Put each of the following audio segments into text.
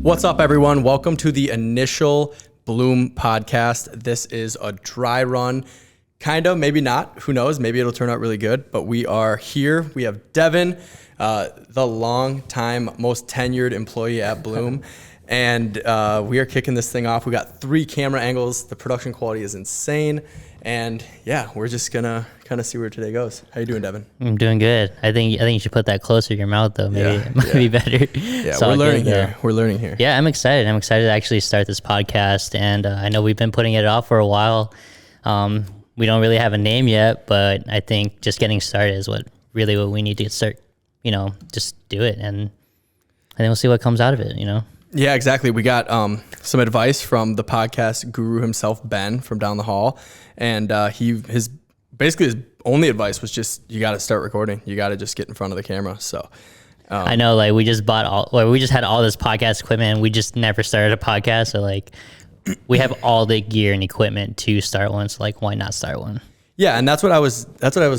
What's up, everyone? Welcome to the initial Bloom podcast. This is a dry run, kind of, maybe not. Who knows? Maybe it'll turn out really good. But we are here. We have Devin, the long-time, most tenured employee at Bloom. And we are kicking this thing off. We got 3 camera angles. The production quality is insane. And yeah, we're just gonna kind of see where today goes. How you doing, Devin? I'm doing good. I think you should put that closer to your mouth, though. Maybe it might be better. Yeah, we're learning here. We're learning here. Yeah, I'm excited. I'm excited to actually start this podcast. And I know we've been putting it off for a while. We don't really have a name yet, but I think just getting started is what we need to start. Just do it, and then we'll see what comes out of it. Yeah, exactly. We got some advice from the podcast guru himself, Ben, from down the hall. And his only advice was just, you got to start recording. You got to just get in front of the camera. So I know, we just we just had all this podcast equipment and we just never started a podcast. So we have all the gear and equipment to start one. So why not start one? Yeah. And that's what I was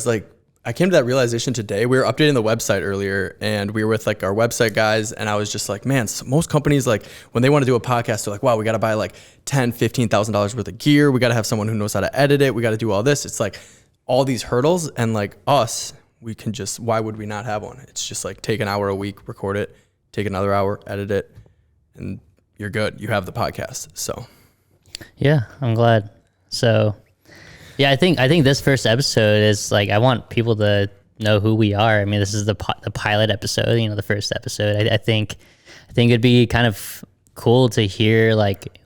like. I came to that realization today. We were updating the website earlier and we were with our website guys. And I was just like, man, most companies, when they want to do a podcast, they're like, wow, we got to buy $10,000, $15,000 worth of gear. We got to have someone who knows how to edit it. We got to do all this. It's all these hurdles. And us, we can just, why would we not have one? It's just take an hour a week, record it, take another hour, edit it, and you're good. You have the podcast. So yeah, I'm glad. So yeah, I think this first episode is I want people to know who we are. I mean, this is the pilot episode, the first episode. I think it'd be kind of cool to hear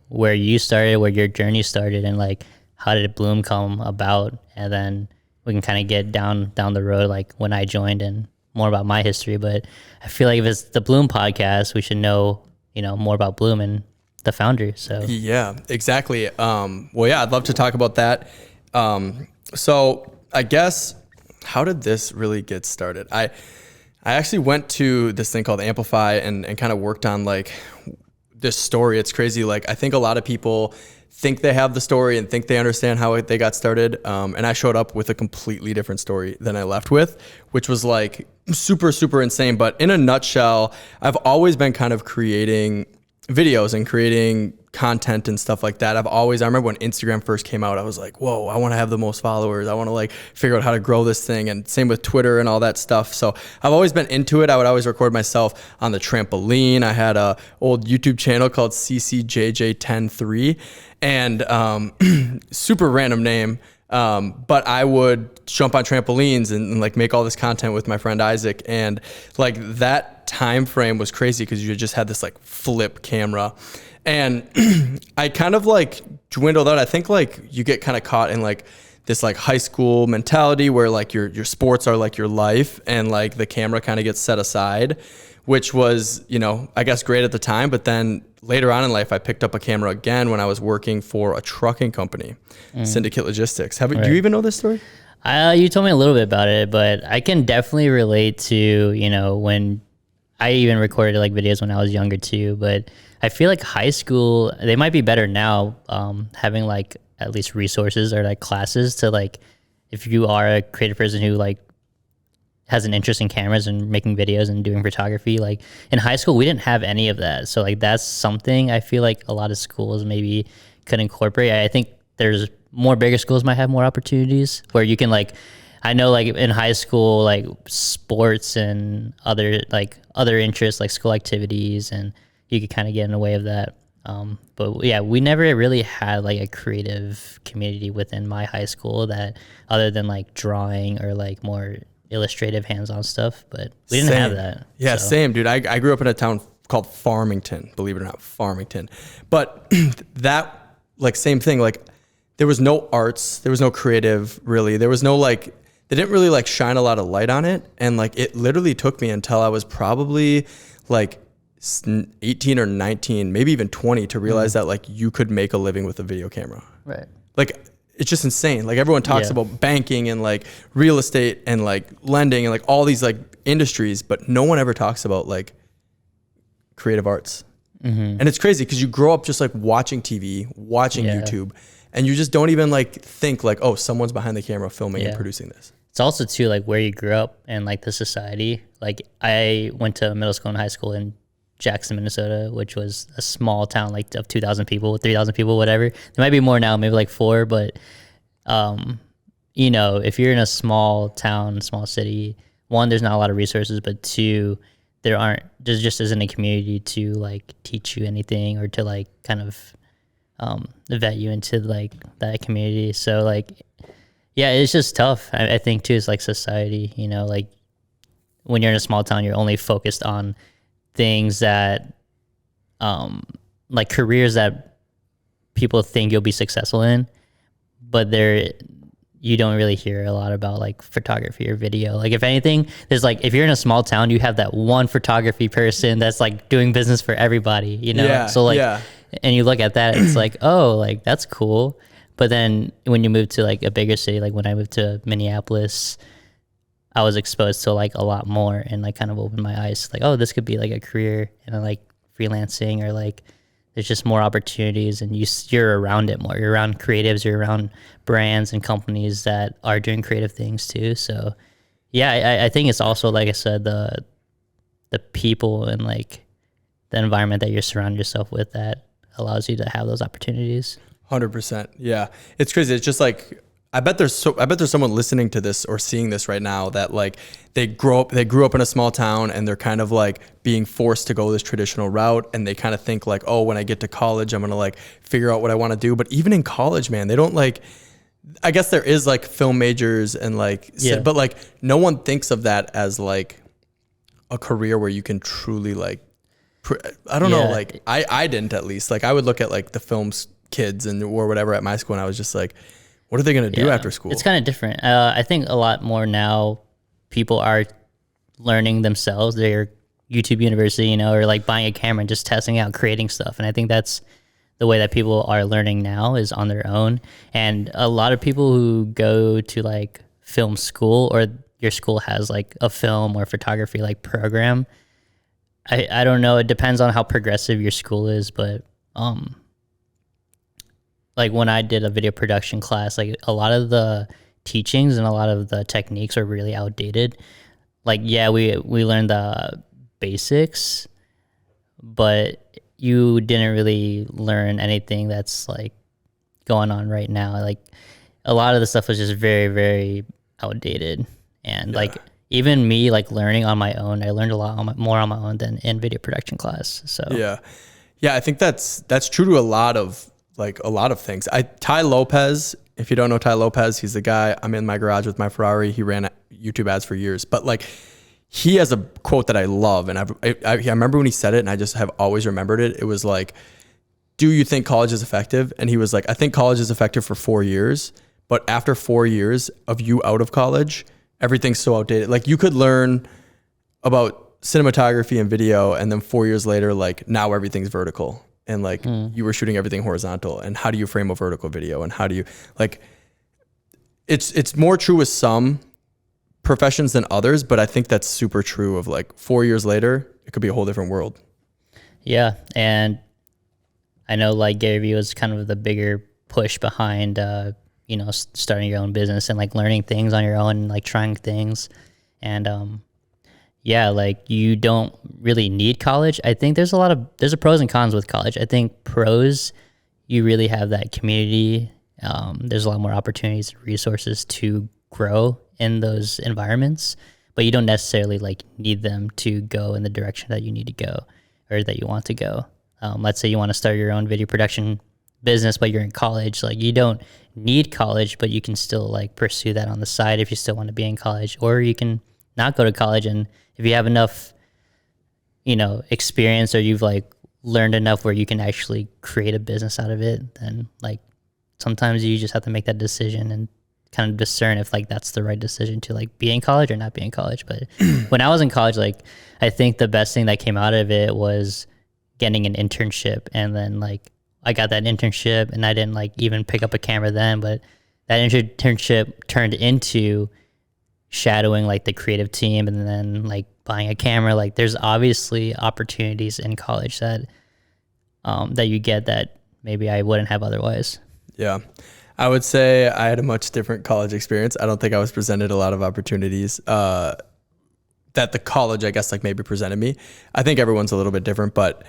where you started, where your journey started, and how did Bloom come about, and then we can kind of get down the road when I joined and more about my history. But I feel if it's the Bloom podcast, we should know more about Bloom and the founder. So yeah, exactly. Well, yeah, I'd love to talk about that. So I guess, how did this really get started? I actually went to this thing called Amplify and kind of worked on this story. It's crazy. I think a lot of people think they have the story and think they understand how they got started. And I showed up with a completely different story than I left with, which was super, super insane. But in a nutshell, I've always been kind of creating videos and creating content and stuff like that. I remember when Instagram first came out, I was like, whoa, I want to have the most followers. I want to figure out how to grow this thing. And same with Twitter and all that stuff. So I've always been into it. I would always record myself on the trampoline. I had a old YouTube channel called CCJJ103 and super random name. But I would jump on trampolines and make all this content with my friend Isaac. And that time frame was crazy because you just had this flip camera. And I kind of dwindled out. I think you get kind of caught in this high school mentality where your sports are your life, and the camera kind of gets set aside, which was, I guess great at the time. But then later on in life, I picked up a camera again when I was working for a trucking company, Syndicate Logistics. Do you even know this story? You told me a little bit about it, but I can definitely relate to, when I even recorded videos when I was younger too. But I feel high school, they might be better now, having at least resources or classes to if you are a creative person who has an interest in cameras and making videos and doing photography. In high school, we didn't have any of that. So that's something I feel a lot of schools maybe could incorporate. I think there's bigger schools might have more opportunities where you can I know in high school, sports and other interests school activities, and you could kind of get in the way of that. But yeah, we never really had a creative community within my high school that other than drawing or more illustrative hands-on stuff, but we didn't have that. Yeah, so. Same, dude. I grew up in a town called Farmington, believe it or not, Farmington. But that same thing, there was no arts, there was no creative really. There was no they didn't really shine a lot of light on it. And it literally took me until I was probably 18 or 19, maybe even 20 to realize that you could make a living with a video camera. Right. It's just insane. Everyone talks about banking and real estate and lending and all these industries, but no one ever talks about creative arts. Mm-hmm. And it's crazy because you grow up just watching TV, watching YouTube, and you just don't even think oh, someone's behind the camera filming and producing this. It's also too where you grew up and the society. I went to middle school and high school in Jackson, Minnesota, which was a small town like of 2,000 people, 3,000 people, whatever. There might be more now, maybe like 4, but you know, if you're in a small town, small city, one, there's not a lot of resources, but two, there just isn't a community to like teach you anything or to like kind of vet you into like that community. So like, yeah, it's just tough. I think too, it's like society, you know, like when you're in a small town, you're only focused on things that, like careers that people think you'll be successful in, but you don't really hear a lot about like photography or video. Like if anything, there's like, if you're in a small town, you have that one photography person that's like doing business for everybody, you know? Yeah, so like, yeah. and you look at that, it's like, oh, like that's cool. But then when you move to like a bigger city, like when I moved to Minneapolis, I was exposed to like a lot more and like kind of opened my eyes. Like, oh, this could be like a career and like freelancing, or like there's just more opportunities, and you're around it more. You're around creatives, you're around brands and companies that are doing creative things too. So yeah, I think it's also, like I said, the people and like the environment that you're surrounding yourself with that allows you to have those opportunities. 100%. Yeah. It's crazy. It's just like, I bet there's someone listening to this or seeing this right now that like they grew up in a small town and they're kind of like being forced to go this traditional route, and they kind of think like, oh, when I get to college, I'm going to like figure out what I want to do. But even in college, man, they don't like, I guess there is like film majors and like, yeah. but like no one thinks of that as like a career where you can truly like, I don't know, like I didn't, at least. Like I would look at like the films kids and or whatever at my school, and I was just like, what are they going to do after school? It's kind of different. I think a lot more now people are learning themselves. They're YouTube University, you know, or like buying a camera and just testing out, creating stuff. And I think that's the way that people are learning now, is on their own. And a lot of people who go to like film school, or your school has like a film or photography like program. I don't know. It depends on how progressive your school is, but like when I did a video production class, like a lot of the teachings and a lot of the techniques are really outdated. Like, yeah, we learned the basics, but you didn't really learn anything that's like going on right now. Like a lot of the stuff was just very, very outdated. And like even me like learning on my own, I learned a lot more on my own than in video production class. So yeah, I think that's true to a lot of things. Ty Lopez, if you don't know Ty Lopez, he's the guy, I'm in my garage with my Ferrari. He ran YouTube ads for years, but like he has a quote that I love. And I remember when he said it, and I just have always remembered it. It was like, do you think college is effective? And he was like, I think college is effective for 4 years, but after 4 years of you out of college, everything's so outdated. Like you could learn about cinematography and video, and then 4 years later, like now everything's vertical. And like you were shooting everything horizontal, and how do you frame a vertical video, and how do you like, it's more true with some professions than others, but I think that's super true of like 4 years later, it could be a whole different world. Yeah. And I know like Gary Vee was kind of the bigger push behind, you know, starting your own business and like learning things on your own and like trying things. And, yeah, like you don't really need college. I think there's a pros and cons with college. I think pros, you really have that community. There's a lot more opportunities and resources to grow in those environments, but you don't necessarily like need them to go in the direction that you need to go or that you want to go. Let's say you want to start your own video production business, but you're in college. Like you don't need college, but you can still like pursue that on the side if you still want to be in college, or you can not go to college, and if you have enough, you know, experience, or you've like learned enough where you can actually create a business out of it, then like sometimes you just have to make that decision and kind of discern if like that's the right decision to like be in college or not be in college. But when I was in college, like I think the best thing that came out of it was getting an internship. And then like I got that internship, and I didn't like even pick up a camera then, but that internship turned into shadowing like the creative team, and then like buying a camera. Like there's obviously opportunities in college that that you get that maybe I wouldn't have otherwise. Yeah, I would say I had a much different college experience. I don't think I was presented a lot of opportunities. that the college, I guess, like maybe presented me. I think everyone's a little bit different, but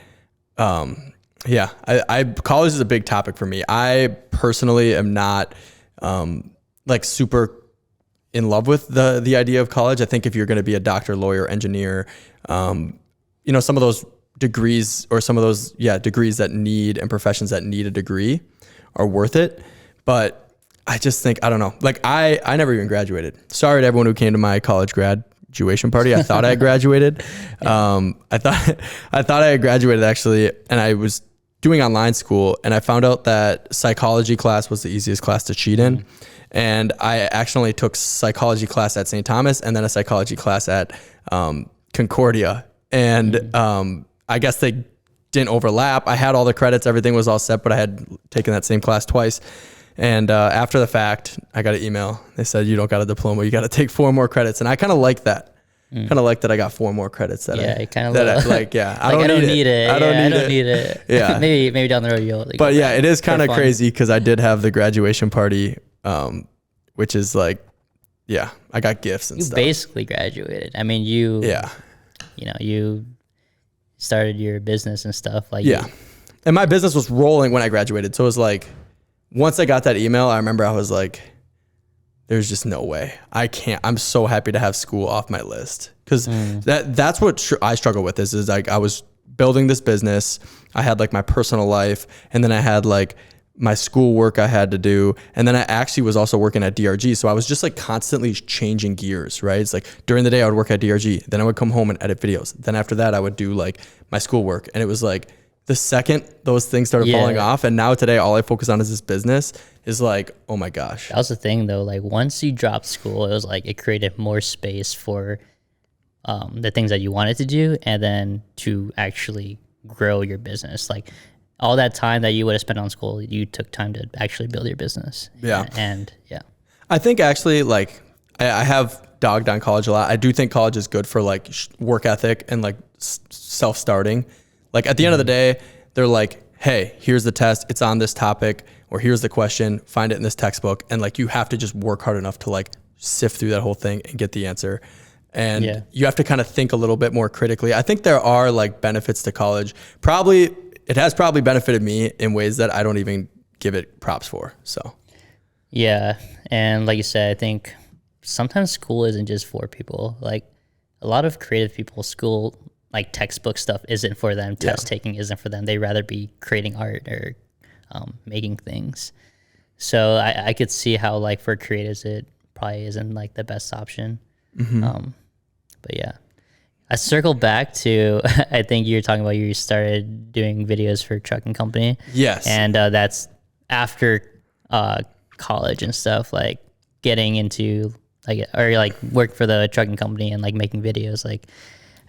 yeah, I college is a big topic for me. I personally am not like super in love with the idea of college. I think if you're going to be a doctor, lawyer, engineer, you know, some of those degrees or some of those, degrees that need and professions that need a degree are worth it. But I just think, I don't know, like I never even graduated. Sorry to everyone who came to my college graduation party. I thought I had graduated. I thought I had graduated actually, and I was doing online school, and I found out that psychology class was the easiest class to cheat in. And I actually took psychology class at St. Thomas and then a psychology class at Concordia. And I guess they didn't overlap. I had all the credits, everything was all set, but I had taken that same class twice. And after the fact, I got an email. They said, you don't got a diploma, you got to take 4 more credits. And I kind of like that. Kind of like that I got 4 more credits. That I don't need it. I don't need it. Yeah. maybe down the road you'll. But yeah, it is kind of crazy because I did have the graduation party, which is like, yeah, I got gifts and stuff. You basically graduated. I mean, you started your business and stuff. Like and my business was rolling when I graduated. So it was like, once I got that email, I remember I was like, there's just no way. I can't. I'm so happy to have school off my list because that's what I struggle with is like I was building this business. I had like my personal life, and then I had like my school work I had to do. And then I actually was also working at DRG. So I was just like constantly changing gears, right? It's like during the day I would work at DRG. Then I would come home and edit videos. Then after that I would do like my schoolwork. And it was like the second those things started falling off, and now today all I focus on is this business, is like, oh my gosh. That was the thing though. Like once you dropped school, it was like it created more space for the things that you wanted to do and then to actually grow your business. Like all that time that you would have spent on school, you took time to actually build your business. Yeah. And I think actually like I have dogged on college a lot. I do think college is good for like work ethic and like self-starting. Like at the end of the day, they're like, hey, here's the test. It's on this topic, or here's the question, find it in this textbook. And like, you have to just work hard enough to like sift through that whole thing and get the answer. And you have to kind of think a little bit more critically. I think there are like benefits to college. It has probably benefited me in ways that I don't even give it props for. So, yeah. And like you said, I think sometimes school isn't just for people. Like a lot of creative people, school, like textbook stuff isn't for them. Test taking isn't for them. They'd rather be creating art or making things. So I could see how like for creatives, it probably isn't like the best option. But yeah. I circled back to, I think you were talking about you started doing videos for a trucking company. Yes. And that's after college and stuff, like getting into like work for the trucking company and like making videos. Like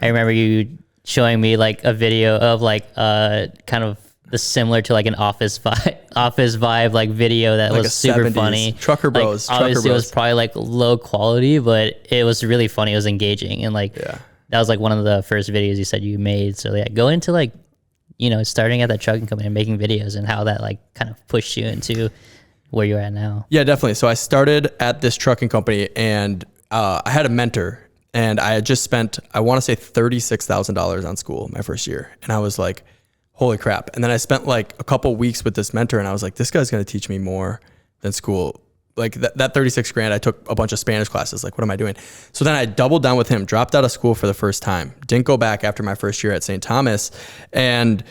I remember you showing me like a video of like kind of the similar to like an office vibe like video that like was super 70s funny. Trucker Bros. Like, obviously it was probably like low quality, but it was really funny. It was engaging and like that was like one of the first videos you said you made. So yeah, go into like, starting at that trucking company and making videos and how that like kind of pushed you into where you're at now. Yeah, definitely. So I started at this trucking company and I had a mentor, and I had just spent, I want to say $36,000 on school my first year. And I was like, holy crap. And then I spent like a couple weeks with this mentor, and I was like, this guy's going to teach me more than school. Like that 36 grand, I took a bunch of Spanish classes. Like, what am I doing? So then I doubled down with him, dropped out of school for the first time, didn't go back after my first year at St. Thomas, and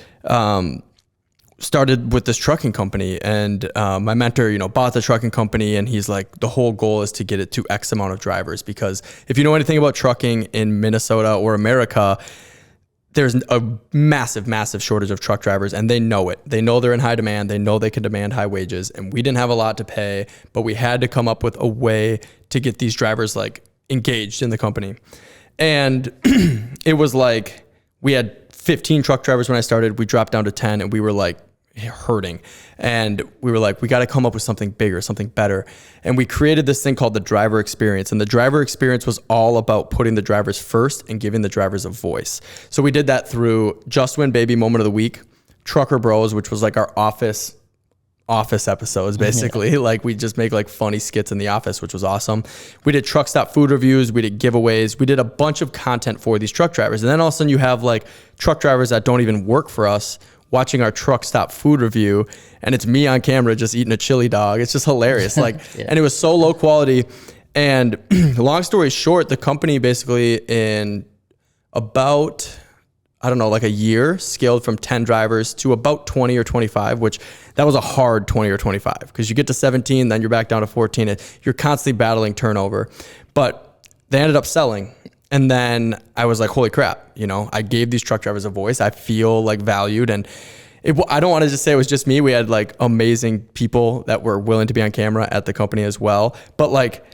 started with this trucking company. And my mentor, bought the trucking company, and he's like, the whole goal is to get it to X amount of drivers, because if you know anything about trucking in Minnesota or America, there's a massive, massive shortage of truck drivers, and they know it. They know they're in high demand. They know they can demand high wages, and we didn't have a lot to pay, but we had to come up with a way to get these drivers like engaged in the company. And it was like, we had 15 truck drivers when I started. We dropped down to 10, and we were like hurting. And we were like, we got to come up with something bigger, something better. And we created this thing called the driver experience. And the driver experience was all about putting the drivers first and giving the drivers a voice. So we did that through Just Win Baby Moment of the Week, Trucker Bros, which was like our office office episodes basically. Like we just make like funny skits in the office, which was awesome. We did truck stop food reviews, we did giveaways, we did a bunch of content for these truck drivers. And then all of a sudden you have like truck drivers that don't even work for us watching our truck stop food review, and it's me on camera just eating a chili dog. It's just hilarious. Like, and it was so low quality. And long story short, the company basically in about, I don't know, like a year scaled from 10 drivers to about 20 or 25, which that was a hard 20 or 25 because you get to 17, then you're back down to 14. You're constantly battling turnover. But they ended up selling. And then I was like, holy crap, you know, I gave these truck drivers a voice. I feel like valued. And I don't want to just say it was just me. We had like amazing people that were willing to be on camera at the company as well. But like,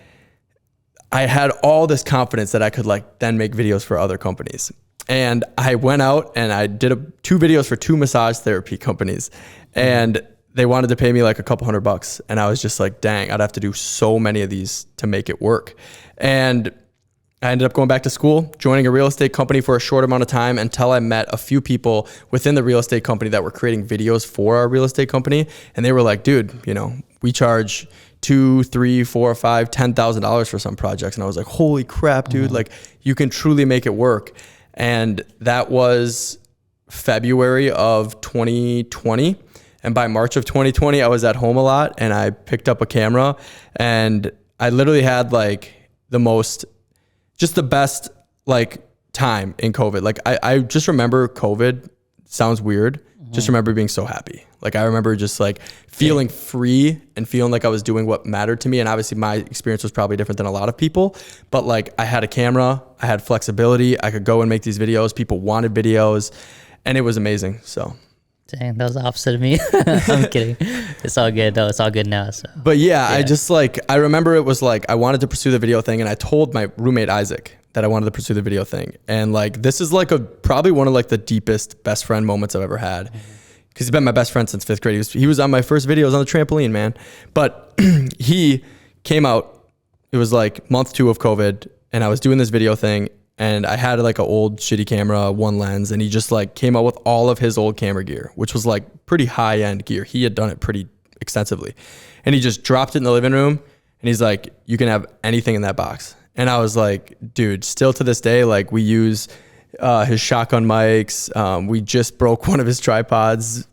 I had all this confidence that I could like then make videos for other companies. And I went out and I did 2 videos for 2 massage therapy companies, and they wanted to pay me like a couple $100. And I was just like, dang, I'd have to do so many of these to make it work. And I ended up going back to school, joining a real estate company for a short amount of time until I met a few people within the real estate company that were creating videos for our real estate company. And they were like, dude, you know, we charge $2,000, $3,000, $4,000, $5,000, $10,000 for some projects. And I was like, holy crap, dude, like you can truly make it work. And that was February of 2020. And by March of 2020, I was at home a lot and I picked up a camera and I literally had like just the best like time in COVID. Like I just remember COVID, sounds weird. Just remember being so happy. Like I remember just like feeling free and feeling like I was doing what mattered to me. And obviously my experience was probably different than a lot of people, but like I had a camera, I had flexibility. I could go and make these videos. People wanted videos and it was amazing. So. Dang, that was the opposite of me. I'm kidding. It's all good though. It's all good now. So. But yeah, I just like, I remember it was like, I wanted to pursue the video thing and I told my roommate Isaac that I wanted to pursue the video thing. And like, this is like probably one of like the deepest best friend moments I've ever had. Cause he's been my best friend since 5th grade. He was on my first videos on the trampoline, man. But he came out, it was like month 2 of COVID and I was doing this video thing and I had like an old shitty camera, 1 lens, and he just like came out with all of his old camera gear, which was like pretty high end gear. He had done it pretty extensively. And he just dropped it in the living room and he's like, you can have anything in that box. And I was like, dude, still to this day, like we use his shotgun mics. We just broke one of his tripods.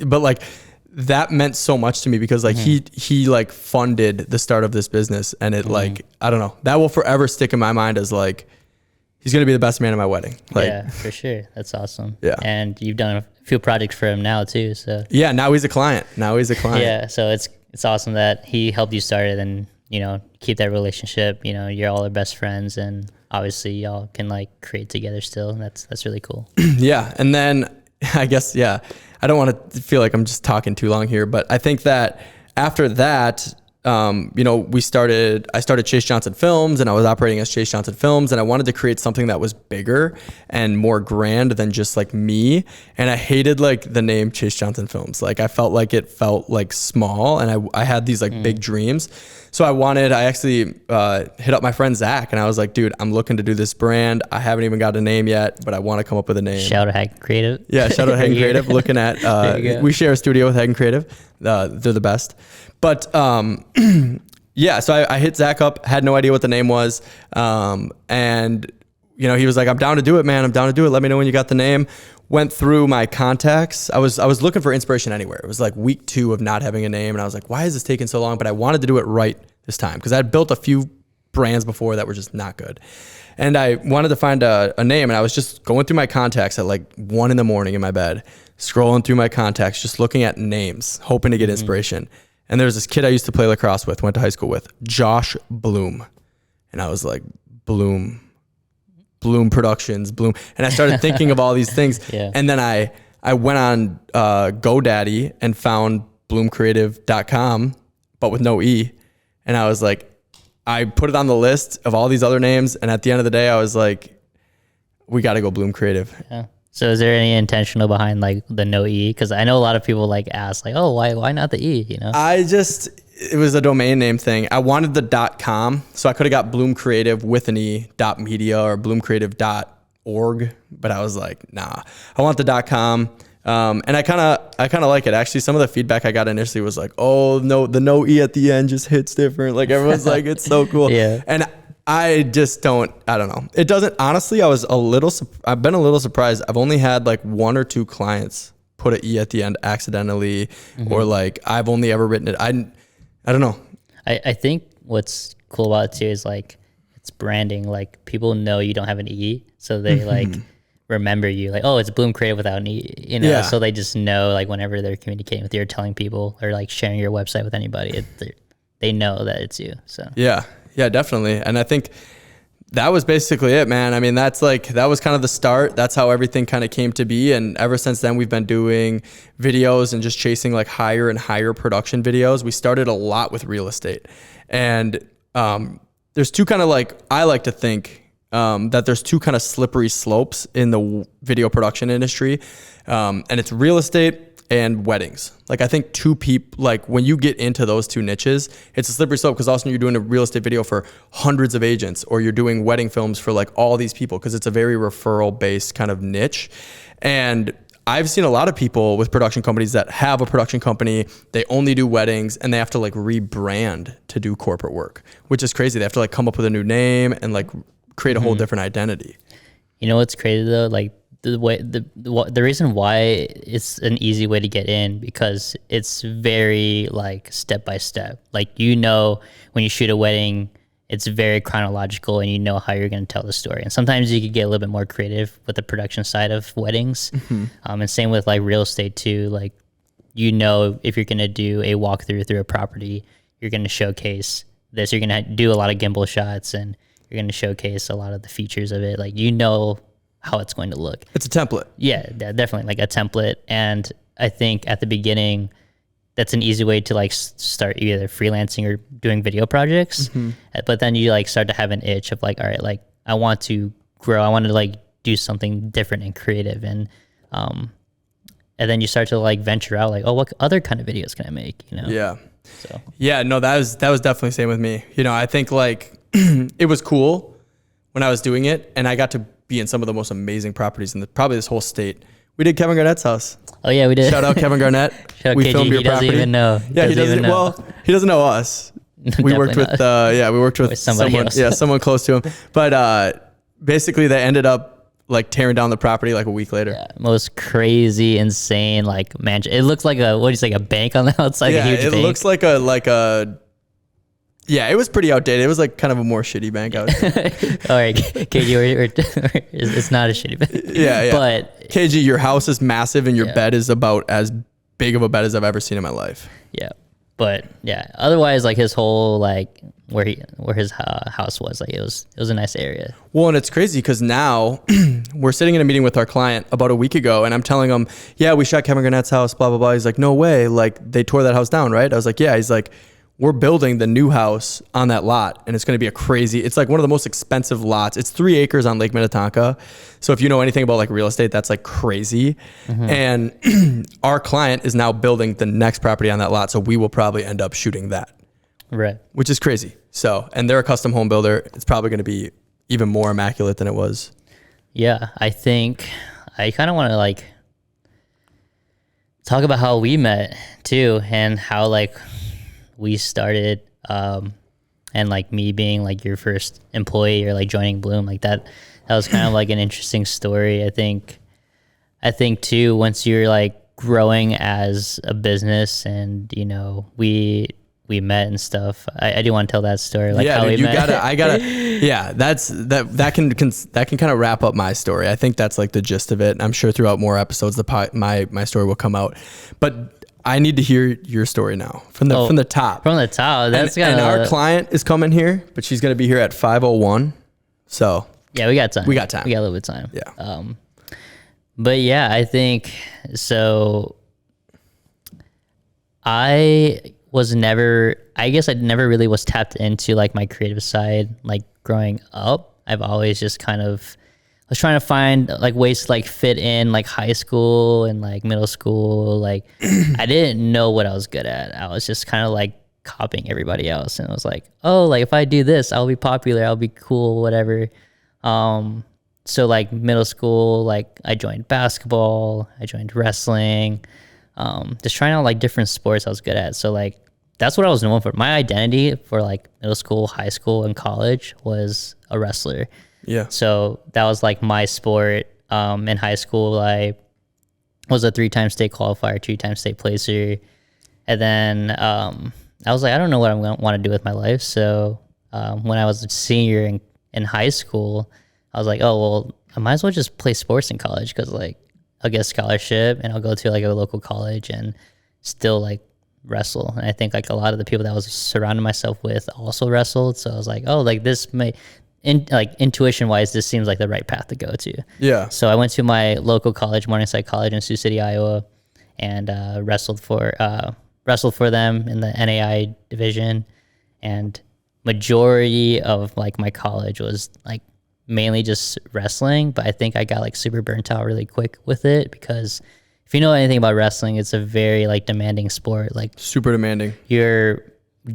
But like that meant so much to me because like he like funded the start of this business. And it like, I don't know, that will forever stick in my mind as like, he's going to be the best man at my wedding. Like, yeah, for sure. That's awesome. Yeah. And you've done a few projects for him now too. So yeah, now he's a client. Yeah. So it's awesome that he helped you start it and, you know, keep that relationship. You know, you're all their best friends and obviously y'all can like create together still. And that's really cool. Yeah. And then I guess, yeah, I don't want to feel like I'm just talking too long here, but I think that after that, you know, I started Chase Johnson Films and I was operating as Chase Johnson Films and I wanted to create something that was bigger and more grand than just like me. And I hated like the name Chase Johnson Films. Like I felt like it felt like small and I had these like big dreams. So I actually hit up my friend Zach and I was like, dude, I'm looking to do this brand. I haven't even got a name yet, but I want to come up with a name. Shout out Hagen Creative. Yeah, shout out Hagen Creative. Looking at, we share a studio with Hagen Creative. They're the best. But yeah, so I hit Zach up, had no idea what the name was. And, you know, he was like, I'm down to do it, man. I'm down to do it. Let me know when you got the name. Went through my contacts. I was looking for inspiration anywhere. It was like week 2 of not having a name. And I was like, why is this taking so long? But I wanted to do it right this time because I had built a few brands before that were just not good. And I wanted to find a name. And I was just going through my contacts at like 1 a.m. in my bed, scrolling through my contacts, just looking at names, hoping to get inspiration. And there was this kid I used to play lacrosse with, went to high school with, Josh Bloom. And I was like, Bloom Productions, Bloom. And I started thinking of all these things. Yeah. And then I went on GoDaddy and found bloomcreative.com, but with no E. And I was like, I put it on the list of all these other names. And at the end of the day, I was like, we got to go Bloom Creative. Yeah. So is there any intentional behind like the no E? Because I know a lot of people like ask like, oh, why not the E? You know, it was a domain name thing. I wanted the .com, so I could have got Bloom Creative with an E, .media or bloomcreative.org, but I was like, nah, I want the .com. And I kind of like it. Actually, some of the feedback I got initially was like, oh no, the no E at the end just hits different. Like everyone's like, it's so cool. Yeah. And I don't know. It doesn't, honestly, I've been a little surprised. I've only had like 1 or 2 clients put an E at the end accidentally, or like I've only ever written it. I don't know. I think what's cool about it too is like, it's branding. Like people know you don't have an E, so they like remember you, like, oh, it's Bloom Creative without an E, you know. Yeah. So they just know, like, whenever they're communicating with you or telling people or like sharing your website with anybody, they know that it's you. So yeah, definitely. And I think that was basically it, man. I mean, that was kind of the start. That's how everything kind of came to be. And ever since then, we've been doing videos and just chasing like higher and higher production videos. We started a lot with real estate, and there's two kind of like, I like to think that there's two kind of slippery slopes in the video production industry. And it's real estate and weddings. Like I think like when you get into those two niches, it's a slippery slope, because also you're doing a real estate video for hundreds of agents, or you're doing wedding films for like all these people, because it's a very referral based kind of niche. And I've seen a lot of people with production companies that have a production company, they only do weddings, and they have to like rebrand to do corporate work, which is crazy. They have to like come up with a new name and like create a whole different identity. You know what's crazy though? Like the reason why it's an easy way to get in, because it's very like step by step. Like, you know, when you shoot a wedding, it's very chronological, and you know how you're going to tell the story. And sometimes you could get a little bit more creative with the production side of weddings. And same with like real estate too. Like, you know, if you're going to do a walkthrough through a property, you're going to showcase this. You're going to do a lot of gimbal shots, and you're going to showcase a lot of the features of it. Like, you know how it's going to look. It's a template. Yeah, definitely like a template. And I think at the beginning, that's an easy way to like start either freelancing or doing video projects. But then you like start to have an itch of like, all right, like I want to grow. I want to like do something different and creative. And then you start to like venture out, like, oh, what other kind of videos can I make? You know? Yeah. So yeah, no, that was definitely the same with me. You know, I think like it was cool when I was doing it, and I got to be in some of the most amazing properties in probably this whole state. We did Kevin Garnett's house. Oh yeah, we did. Shout out Kevin Garnett. Shout out we KG. filmed your he doesn't property. even know. Yeah, he doesn't. Well, he doesn't know us. We worked with. We worked with someone. Else. Yeah, someone close to him. But basically, they ended up like tearing down the property like a week later. Yeah, most crazy, insane like mansion. It looks like a bank on the outside. Yeah, a huge it bank. looks like a. Yeah, it was pretty outdated. It was like kind of a more shitty bank. I would say. All right, KG, it's not a shitty bank. Yeah. But KG, your house is massive, and your bed is about as big of a bed as I've ever seen in my life. Yeah, but yeah. Otherwise, like his whole like where his house was, like it was a nice area. Well, and it's crazy because now we're sitting in a meeting with our client about a week ago, and I'm telling him, yeah, we shot Kevin Garnett's house, blah blah blah. He's like, no way, like they tore that house down, right? I was like, yeah. He's like, we're building the new house on that lot, and it's going to be it's like one of the most expensive lots. It's 3 acres on Lake Minnetonka. So if you know anything about like real estate, that's like crazy. And our client is now building the next property on that lot. So we will probably end up shooting that. Right. Which is crazy. So, and they're a custom home builder. It's probably going to be even more immaculate than it was. Yeah. I think I kind of want to like talk about how we met too, and how like we started, and like me being like your first employee or like joining Bloom, like that was kind of like an interesting story. I think too, once you're like growing as a business, and you know, we met and stuff. I do want to tell that story. Like yeah, how dude, we met. Yeah, that can kind of wrap up my story. I think that's like the gist of it. I'm sure throughout more episodes, my story will come out, but I need to hear your story now from the top. From the top. That's and our client is coming here, but she's going to be here at 5:01. So yeah, we got time. We got a little bit of time. Yeah. But yeah, I think so. I never really was tapped into like my creative side, like growing up. I've always just kind of was trying to find like ways to like fit in like high school and like middle school. Like I didn't know what I was good at. I was just kind of like copying everybody else, and I was like, oh, like if I do this, I'll be popular, I'll be cool, whatever. so like middle school, like I joined basketball, I joined wrestling, just trying out like different sports I was good at. So like that's what I was known for. My identity for like middle school, high school, and college was a wrestler. Yeah. So that was like my sport. In high school, I was a 3-time state qualifier, 2-time state placer. And then I was like, I don't know what I'm going to want to do with my life. So when I was a senior in high school, I was like, oh, well, I might as well just play sports in college because like I'll get a scholarship and I'll go to like a local college and still like wrestle. And I think like a lot of the people that I was surrounding myself with also wrestled. So I was like, oh, like this may, intuition wise, this seems like the right path to go to. Yeah. So I went to my local college, Morningside College in Sioux City, Iowa, and wrestled for them in the NAI division. And majority of like my college was like mainly just wrestling, but I think I got like super burnt out really quick with it because if you know anything about wrestling, it's a very like demanding sport. Like super demanding. You're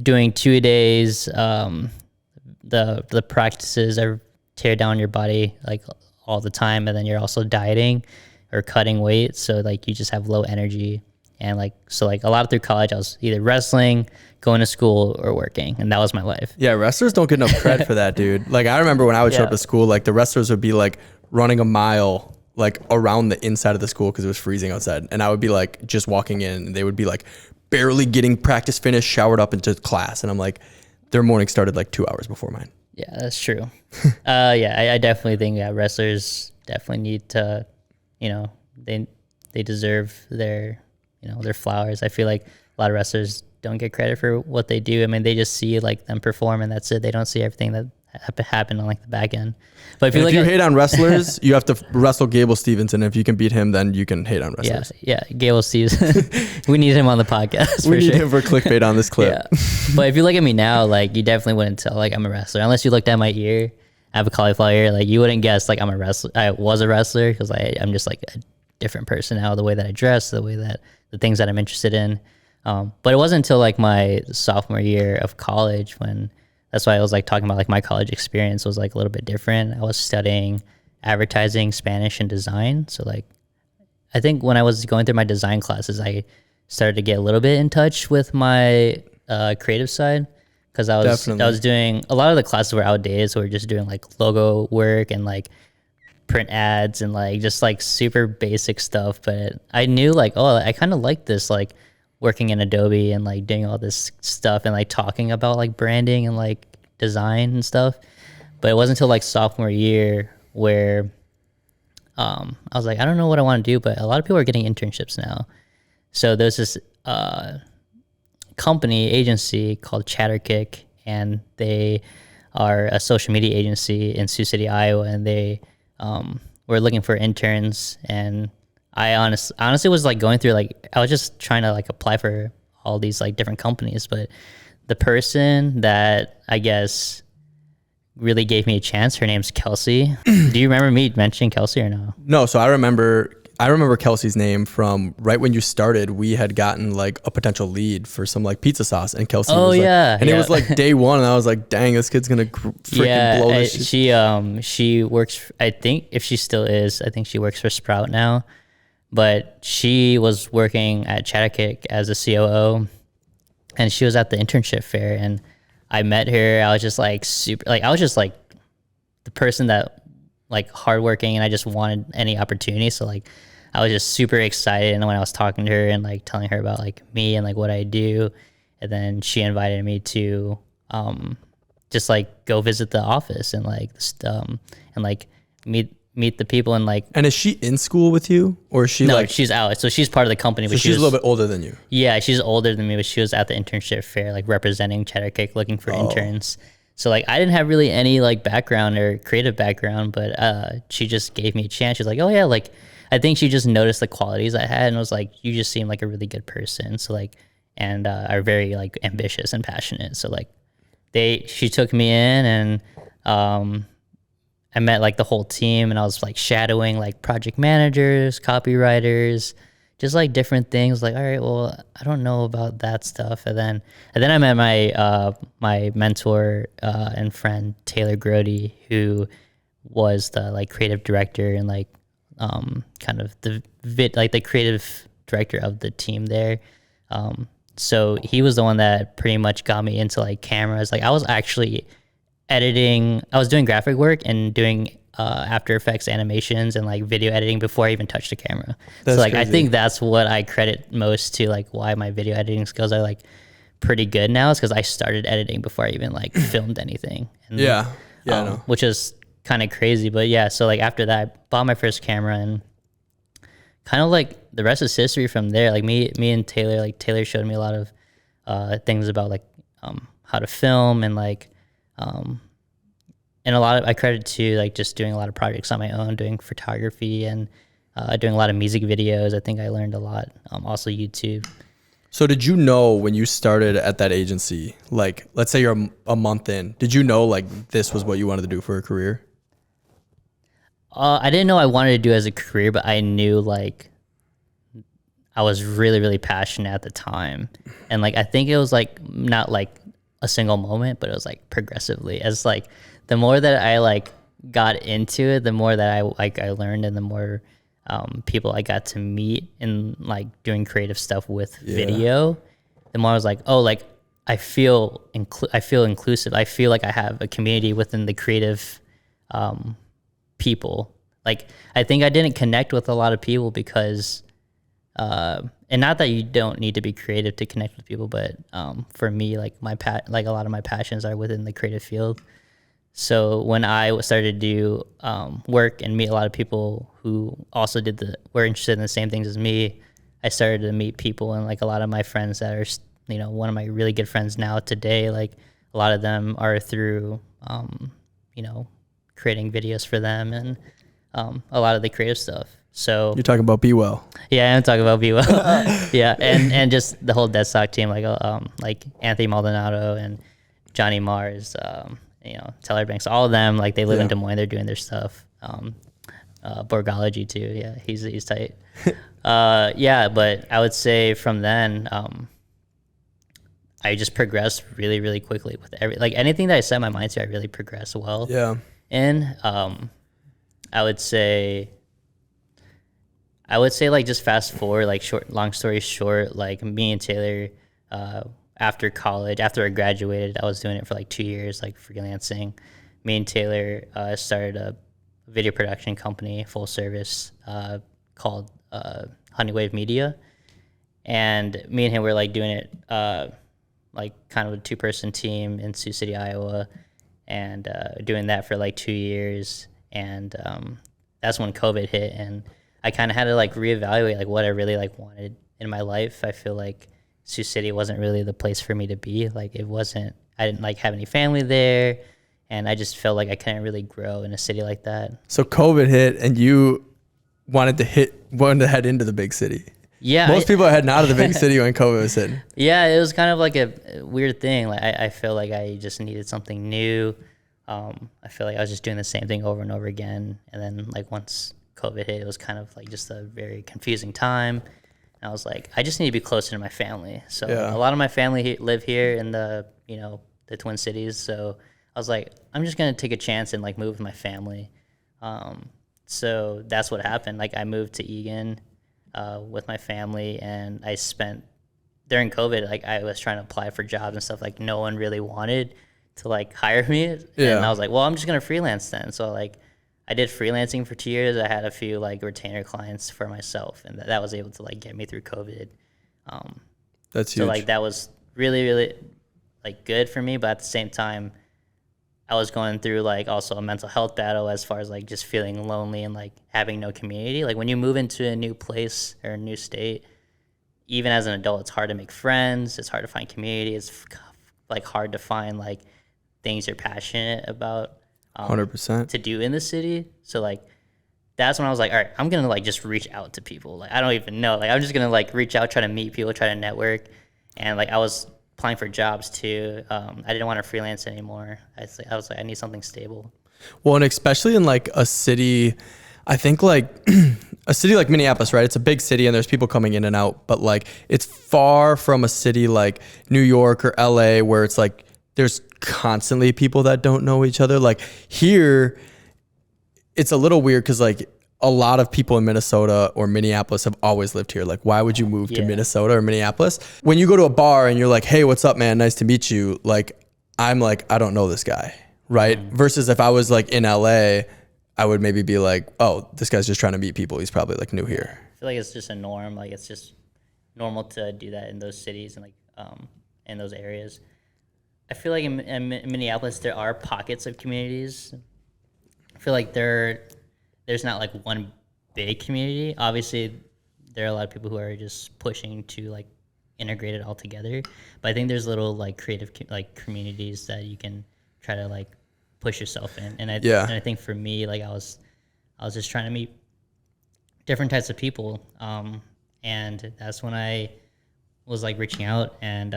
doing 2 days. The practices are tear down your body like all the time, and then you're also dieting or cutting weight. So like you just have low energy, and like so like a lot through college, I was either wrestling, going to school, or working, and that was my life. Yeah, wrestlers don't get enough credit for that, dude. Like I remember when I would show up to school, like the wrestlers would be like running a mile like around the inside of the school because it was freezing outside, and I would be like just walking in, and they would be like barely getting practice finished, showered up into class, and I'm like, their morning started like 2 hours before mine. Yeah, that's true. I definitely think that wrestlers definitely need to, they deserve their, their flowers. I feel like a lot of wrestlers don't get credit for what they do. I mean, they just see like them perform and that's it. They don't see everything that happened on like the back end. But if you hate on wrestlers, you have to wrestle Gable Stevenson. If you can beat him, then you can hate on wrestlers. Yeah, Gable Stevenson. We need him on the podcast. We need him for clickbait on this clip. Yeah. But if you look at me now, like you definitely wouldn't tell like I'm a wrestler unless you looked at my ear. I have a cauliflower ear. Like you wouldn't guess like I'm a wrestler. I was a wrestler because I'm just like a different person now. The way that I dress, the way that the things that I'm interested in. But it wasn't until like my sophomore year of college when. That's why I was like talking about like my college experience was like a little bit different. I was studying advertising, Spanish, and design. So like, I think when I was going through my design classes, I started to get a little bit in touch with my creative side because I was doing a lot of the classes were outdated. So we're just doing like logo work and like print ads and like just like super basic stuff. But I knew like, oh, I kind of like this like. Working in Adobe and like doing all this stuff and like talking about like branding and like design and stuff. But it wasn't until like sophomore year where I was like, I don't know what I want to do, but a lot of people are getting internships now. So there's this agency called Chatterkick, and they are a social media agency in Sioux City, Iowa, and they were looking for interns. And I honestly was like going through like I was just trying to like apply for all these like different companies, but the person that I guess really gave me a chance, her name's Kelsey. Do you remember me mentioning Kelsey or no? No, so I remember Kelsey's name from right when you started. We had gotten like a potential lead for some like pizza sauce, and Kelsey was like, it was like day one, and I was like, dang, this kid's gonna freaking blow this shit. She works, I think if she still is, I think she works for Sprout now. But she was working at Chatterkick as a COO, and she was at the internship fair, and I met her. I was just like I was just like the person that like hardworking, and I just wanted any opportunity. So like I was just super excited, and when I was talking to her and like telling her about like me and like what I do, and then she invited me to just like go visit the office and like and like meet the people and like. And is she in school with you, or is she no, like? She's out. So she's part of the company. So but she's a little bit older than you. Yeah, she's older than me, but she was at the internship fair, like representing Chatterkick, looking for interns. So like I didn't have really any like background or creative background, but she just gave me a chance. She's like, oh yeah, like I think she just noticed the qualities I had and was like, you just seem like a really good person. So like, and are very like ambitious and passionate. So like she took me in and I met like the whole team, and I was like shadowing like project managers, copywriters, just like different things. Like, all right, well, I don't know about that stuff. And then I met my mentor and friend Taylor Grody, who was the like creative director and like kind of the creative director of the team there. So he was the one that pretty much got me into like cameras. Like I was actually I was doing graphic work and doing After Effects animations and like video editing before I even touched the camera. That's so like crazy. I think that's what I credit most to, like why my video editing skills are like pretty good now, is because I started editing before I even like filmed anything. And, Yeah. Yeah. I know. which is kind of crazy. But yeah, so like after that, I bought my first camera, and kind of like the rest is history from there. Like me and Taylor, like Taylor showed me a lot of things about like how to film, and like and a lot of, I credit to like just doing a lot of projects on my own, doing photography and doing a lot of music videos. I think I learned a lot. Also YouTube. So did you know when you started at that agency, like let's say you're a month in, did you know like this was what you wanted to do for a career? I didn't know I wanted to do it as a career, but I knew like I was really, really passionate at the time. And like, I think it was like not like a single moment, but it was like progressively, as like the more that I like got into it, the more that I learned, and the more people I got to meet and like doing creative stuff with video, the more I was like, oh, like I feel inclusive. I feel like I have a community within the creative people. Like I think I didn't connect with a lot of people because and not that you don't need to be creative to connect with people, but for me, like like a lot of my passions are within the creative field. So when I started to do work and meet a lot of people who also were interested in the same things as me, I started to meet people, and like a lot of my friends that are, you know, one of my really good friends now today, like a lot of them are through, you know, creating videos for them and a lot of the creative stuff. So You're talking about Be Well. yeah, I'm talking about Be Well. Yeah, and just the whole Dead Stock team, like Anthony Maldonado and Johnny Mars, you know, Teller Banks, all of them, like they live in Des Moines, they're doing their stuff. Borgology too, yeah, he's tight. Yeah, but I would say from then, I just progressed really, really quickly with like anything that I set my mind to, I really progressed well. Yeah. And I would say like just fast forward, like long story short, like me and Taylor, after college, after I graduated, I was doing it for like 2 years, like freelancing. Me and Taylor started a video production company, full service, called Honeywave Media. And me and him were like doing it like kind of a 2-person team in Sioux City, Iowa, and doing that for like 2 years. And that's when COVID hit, and I kind of had to like reevaluate like what I really like wanted in my life. I feel like Sioux City wasn't really the place for me to be. Like I didn't like have any family there, and I just felt like I couldn't really grow in a city like that. So COVID hit and you wanted to head into the big city. Yeah. Most people are heading out of the big city when COVID was hitting. Yeah, it was kind of like a weird thing. Like I feel like I just needed something new. I feel like I was just doing the same thing over and over again. And then like once COVID hit, it was kind of like just a very confusing time. And I was like, I just need to be closer to my family. So a lot of my family live here in the, you know, the Twin Cities. So I was like, I'm just going to take a chance and like move with my family. So that's what happened. Like I moved to Eagan with my family, and I spent during COVID, like I was trying to apply for jobs and stuff. Like no one really wanted to like hire me. And I was like, well, I'm just going to freelance then. So like I did freelancing for 2 years. I had a few like retainer clients for myself, and that was able to like get me through COVID. That's huge. So like that was really, really like good for me. But at the same time, I was going through like also a mental health battle as far as like just feeling lonely and like having no community. Like when you move into a new place or a new state, even as an adult, it's hard to make friends. It's hard to find community. It's like hard to find like things you're passionate about. 100% to do in the city. So like that's when I was like, all right, I'm gonna like just reach out to people. Like I don't even know. Like I'm just gonna like reach out, try to meet people, try to network. And like I was applying for jobs too. I didn't want to freelance anymore. I was like, I need something stable. Well, and especially in like a city, I think like a city like Minneapolis, right? It's a big city and there's people coming in and out, but like it's far from a city like New York or LA where it's like there's constantly people that don't know each other. Like here, it's a little weird because like a lot of people in Minnesota or Minneapolis have always lived here. Like, why would you move to Minnesota or Minneapolis? When you go to a bar and you're like, hey, what's up, man? Nice to meet you. Like, I'm like, I don't know this guy, right? Versus if I was like in LA, I would maybe be like, oh, this guy's just trying to meet people. He's probably like new here. I feel like it's just a norm. Like, it's just normal to do that in those cities and like in those areas. I feel like in Minneapolis, there are pockets of communities. I feel like there's not like one big community. Obviously, there are a lot of people who are just pushing to like integrate it all together. But I think there's little like creative like communities that you can try to like push yourself in. And I think for me, like I was just trying to meet different types of people. And that's when I was like reaching out, and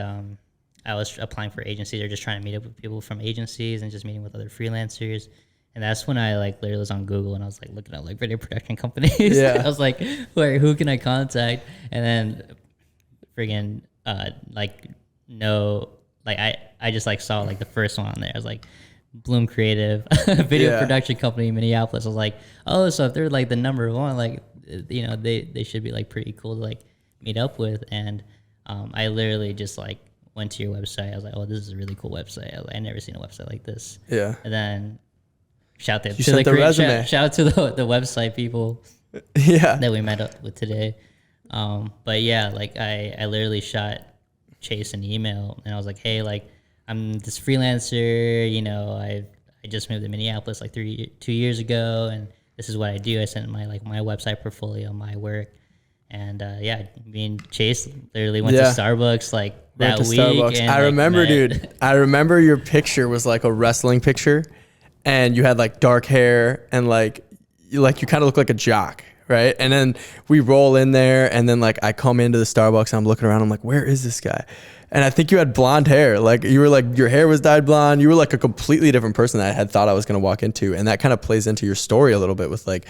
I was applying for agencies or just trying to meet up with people from agencies and just meeting with other freelancers. And that's when I like literally was on Google and I was like looking at like video production companies. Yeah. I was like, wait, who can I contact? And then friggin' I just like saw like the first one on there. I was like, Bloom Creative, video production company in Minneapolis. I was like, oh, so if they're like the number one, like, you know, they should be like pretty cool to like meet up with. And I literally just like went to your website. I was like, oh, this is a really cool website. I was like, I've never seen a website like this. Yeah. And then shout out to the website people that we met up with today. But yeah, like I literally shot Chase an email and I was like, hey, like I'm this freelancer, you know, I just moved to Minneapolis like 2 years ago, and this is what I do. I sent my website portfolio, my work. And me and Chase literally went to Starbucks like that week. And, I remember, dude. I remember your picture was like a wrestling picture, and you had like dark hair and like you kind of look like a jock, right? And then we roll in there, and then like I come into the Starbucks, and I'm looking around. I'm like, where is this guy? And I think you had blonde hair. Like you were like, your hair was dyed blonde. You were like a completely different person that I had thought I was going to walk into. And that kind of plays into your story a little bit with like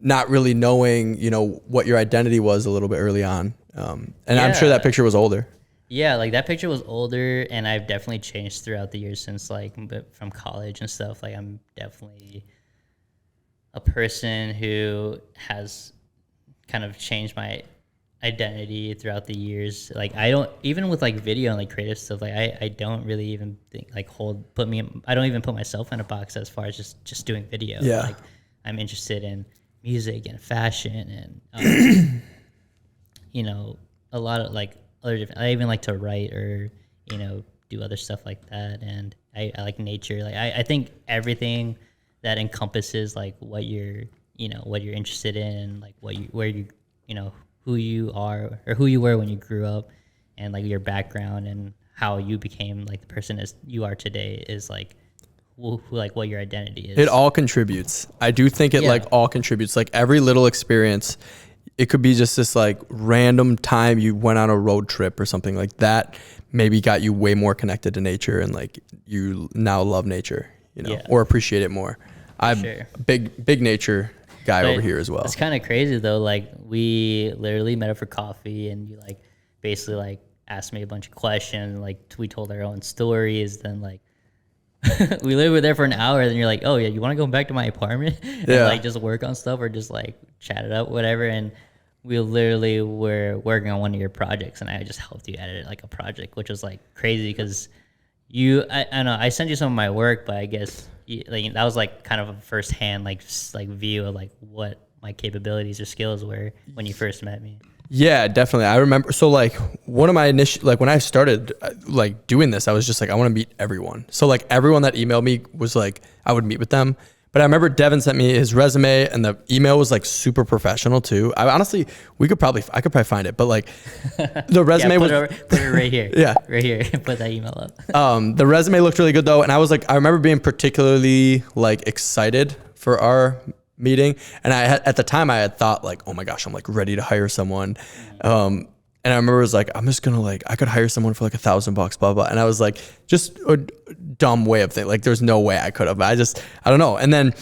not really knowing, you know, what your identity was a little bit early on. I'm sure that picture was older. Yeah, like that picture was older, and I've definitely changed throughout the years since like from college and stuff. Like I'm definitely a person who has kind of changed my identity throughout the years. Like I don't, even with like video and like creative stuff, like I don't really even think like I don't even put myself in a box as far as just doing video. Yeah. Like I'm interested in music and fashion and you know, a lot of like other different, I even like to write or, you know, do other stuff like that. And I like nature. Like I think everything that encompasses like what you're interested in, like where you know, who you are or who you were when you grew up, and like your background and how you became like the person as you are today is like like what your identity is. It all contributes. I do think it like all contributes. Like every little experience, it could be just this like random time you went on a road trip or something like that, maybe got you way more connected to nature, and like you now love nature, you know, or appreciate it more. I'm big nature guy over here as well. It's kind of crazy though. Like we literally met up for coffee, and you like basically like asked me a bunch of questions. Like we told our own stories. Then like we were there for an hour. Then you're like, oh yeah, you want to go back to my apartment and like just work on stuff or just like chat it up, whatever. And we literally were working on one of your projects, and I just helped you edit like a project, which was like crazy because I don't know, I sent you some of my work, but I guess like that was like kind of a firsthand like view of like what my capabilities or skills were when you first met me. Yeah, definitely. I remember. So like one of my initial, like when I started like doing this, I was just like, I want to meet everyone. So like everyone that emailed me was like, I would meet with them. But I remember Devin sent me his resume, and the email was like super professional too. I honestly, I could probably find it, but like the resume put it right here. Yeah, right here. Put that email up. The resume looked really good though, and I was like, I remember being particularly like excited for our meeting, and at the time I had thought like, oh my gosh, I'm like ready to hire someone. And I remember it was like, I'm just gonna like, I could hire someone for like $1,000, blah, blah. And I was like, just a dumb way of thinking. Like there's no way I could have. I don't know. And then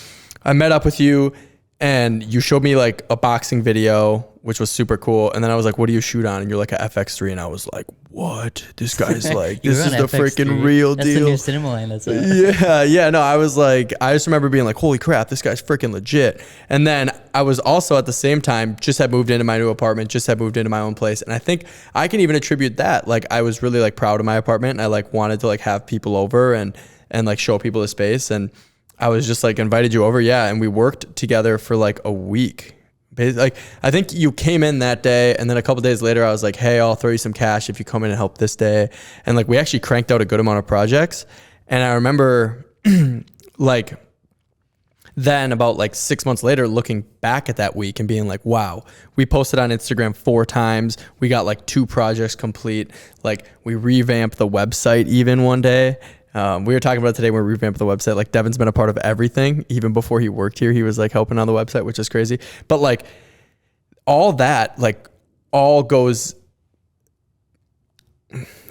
I met up with you, and you showed me like a boxing video which was super cool. And then I was like, what do you shoot on? And you're like a FX3. And I was like, what? This guy's like, this is the freaking real That's deal. That's the new cinema line. That's Yeah. No, I was like, I just remember being like, holy crap, this guy's freaking legit. And then I was also at the same time, just had moved into my new apartment, just had moved into my own place. And I think I can even attribute that. Like, I was really like proud of my apartment. And I like wanted to like have people over and like show people the space. And I was just like invited you over. Yeah. And we worked together for like a week. Like, I think you came in that day, and then a couple days later I was like, hey, I'll throw you some cash if you come in and help this day. And like, we actually cranked out a good amount of projects. And I remember like then about like 6 months later, looking back at that week and being like, wow, we posted on Instagram 4 times. We got like 2 projects complete. Like, we revamped the website even one day. We were talking about it today when we revamped the website. Like, Devin's been a part of everything. Even before he worked here, he was like helping on the website, which is crazy. But like, all that, like, all goes,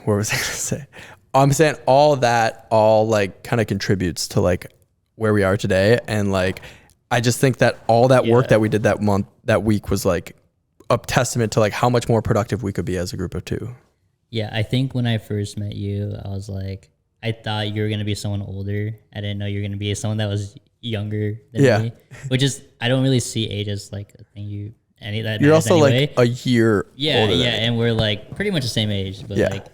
where was I gonna say? I'm saying all that, all like kind of contributes to like where we are today. And like, I just think that all that work that we did that month, that week, was like a testament to like how much more productive we could be as a group of 2. Yeah, I think when I first met you, I was like, I thought you were going to be someone older. I didn't know you were going to be someone that was younger than me, which is, I don't really see age as like a thing you're also anyway. Like a year older than me. And we're like pretty much the same age, but like,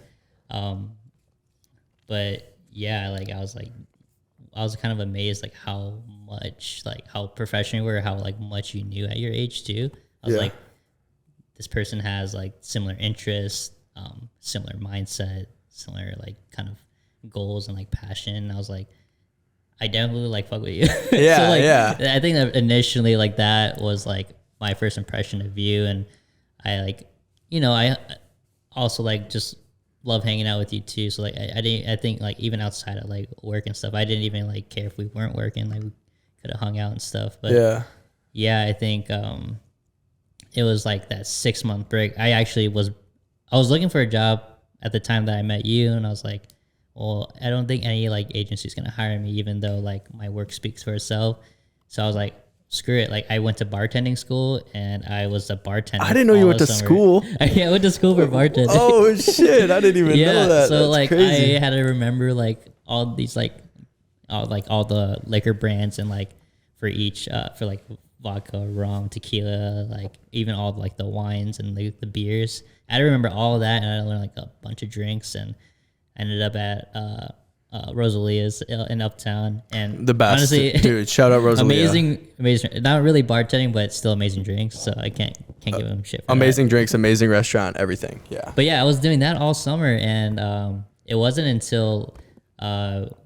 but yeah, like I was kind of amazed like how much, like how professional you were, how like much you knew at your age too. I was like, this person has like similar interests, similar mindset, similar like kind of goals and like passion. I was like, I definitely like fuck with you. Yeah. So like, yeah. I think that initially like that was like my first impression of you. And I like, you know, I also like just love hanging out with you too. So like, I think like even outside of like work and stuff, I didn't even like care if we weren't working, like we could have hung out and stuff. But yeah, I think, it was like that 6-month break. I was looking for a job at the time that I met you, and I was like, well, I don't think any like agency's gonna hire me, even though like my work speaks for itself. So I was like, screw it. Like, I went to bartending school, and I was a bartender. I didn't know you went to school. Yeah, I went to school for bartending. Oh shit! I didn't even know that. So that's like, crazy. I had to remember like all these like all the liquor brands, and like for each for like vodka, rum, tequila, like even all like the wines and like the beers. I had to remember all of that, and I learned like a bunch of drinks, and ended up at Rosalia's in Uptown, and the best, honestly, dude. Shout out Rosalia. amazing. Not really bartending, but still amazing drinks. So I can't give them shit. For amazing that. Drinks, amazing restaurant, everything. Yeah. But yeah, I was doing that all summer, and it wasn't until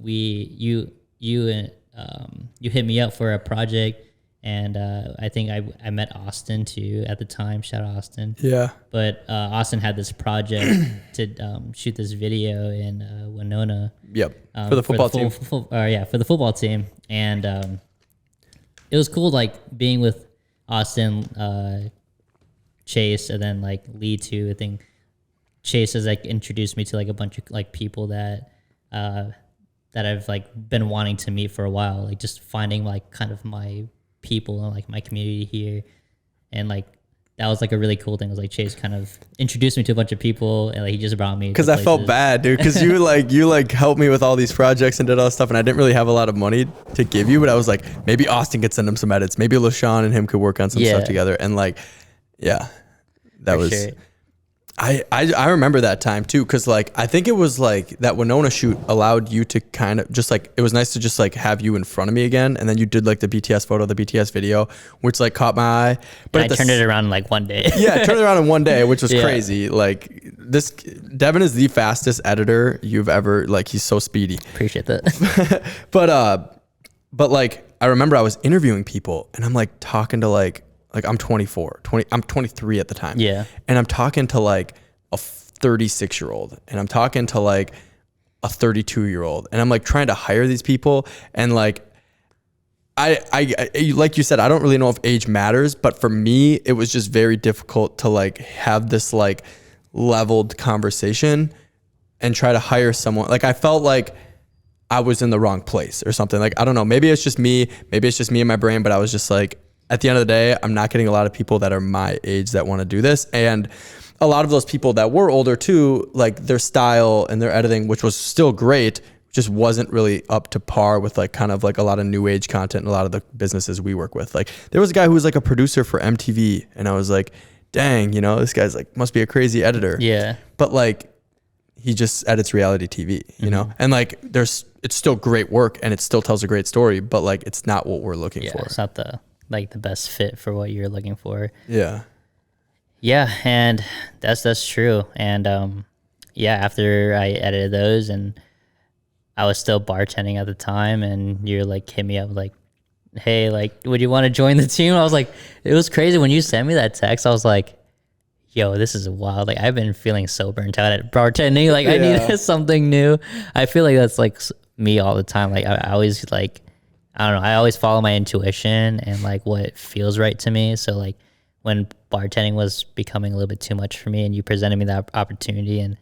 you hit me up for a project. And I think I met Austin too at the time. Shout out Austin. Yeah. But Austin had this project to shoot this video in Winona. Yep. For the football team. For the football team. And it was cool, like being with Austin, Chase, and then like Lee too. I think Chase has like introduced me to like a bunch of like people that I've like been wanting to meet for a while. Like just finding like kind of my people and like my community here, and like that was like a really cool thing. It was like Chase kind of introduced me to a bunch of people, and like he just brought me because I felt bad, dude, because you like helped me with all these projects and did all this stuff, and I didn't really have a lot of money to give you, but I was like, maybe Austin could send him some edits, maybe LaShawn and him could work on some stuff together, and like that for was sure. I remember that time too, because like I think it was like that Winona shoot allowed you to kind of just like, it was nice to just like have you in front of me again, and then you did like the BTS photo, the BTS video, which like caught my eye. But I turned it around in like one day. Yeah, turned it around in one day, which was crazy. Like Devin is the fastest editor you've ever, like he's so speedy. Appreciate that. But like I remember I was interviewing people, and I'm like talking to like I'm 23 at the time. Yeah. And I'm talking to like a 36-year-old, and I'm talking to like a 32-year-old, and I'm like trying to hire these people, and like I like you said, I don't really know if age matters, but for me it was just very difficult to like have this like leveled conversation and try to hire someone. Like I felt like I was in the wrong place or something. Like I don't know, maybe it's just me in my brain, but I was just like, at the end of the day, I'm not getting a lot of people that are my age that want to do this. And a lot of those people that were older too, like their style and their editing, which was still great, just wasn't really up to par with like kind of like a lot of new age content and a lot of the businesses we work with. Like there was a guy who was like a producer for MTV, and I was like, dang, you know, this guy's like must be a crazy editor. Yeah. But like he just edits reality TV, you know? And like it's still great work and it still tells a great story, but like it's not what we're looking for. It's not the best fit for what you're looking for. Yeah. Yeah, and that's true. And after I edited those, and I was still bartending at the time, and you're like hit me up like, hey, like, would you want to join the team? I was like, it was crazy when you sent me that text. I was like, yo, this is wild. Like, I've been feeling so burnt out at bartending. Like, I needed something new. I feel like that's like me all the time. Like, I always like, I don't know. I always follow my intuition and like what feels right to me. So like when bartending was becoming a little bit too much for me, and you presented me that opportunity, and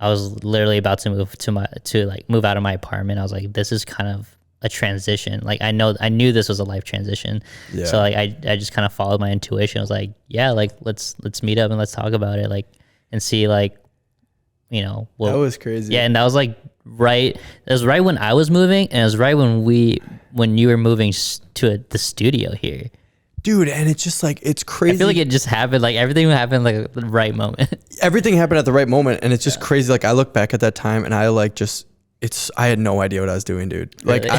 I was literally about to move out of my apartment. I was like, this is kind of a transition. Like I knew this was a life transition. Yeah. So like I just kind of followed my intuition. I was like, yeah, like let's meet up and let's talk about it, like, and see like, you know, that was crazy. Yeah, and that was like right. It was right when I was moving, and it was right when you were moving to the studio here. Dude, and it's just like, it's crazy. I feel like it just happened, like everything happened like at the right moment. Everything happened at the right moment, and it's just crazy. Like I look back at that time and I like just, I had no idea what I was doing, dude. Like really?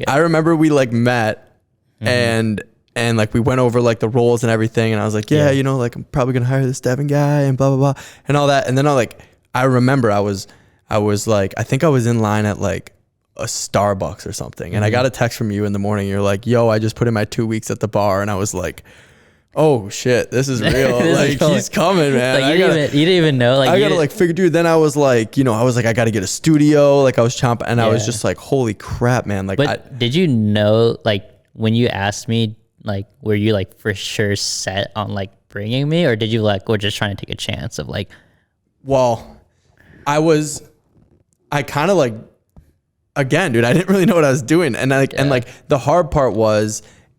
I remember we like met and like we went over like the roles and everything, and I was like, yeah, you know, like I'm probably gonna hire this Devin guy and blah, blah, blah, and all that. And then I remember I was like, I think I was in line at like a Starbucks or something, and I got a text from you in the morning. You're like, yo, I just put in my 2 weeks at the bar, and I was like, oh shit, this is real. Like he's coming, man. Like you didn't even know. Like I gotta like figure, dude. Then I was like, you know, I gotta get a studio. Like I was chomping, and I was just like, holy crap, man. Like, but did you know, like when you asked me, like, were you like for sure set on like bringing me, or did you like were just trying to take a chance of like? Well, I kind of like. Again, dude, I didn't really know what I was doing. And like the hard part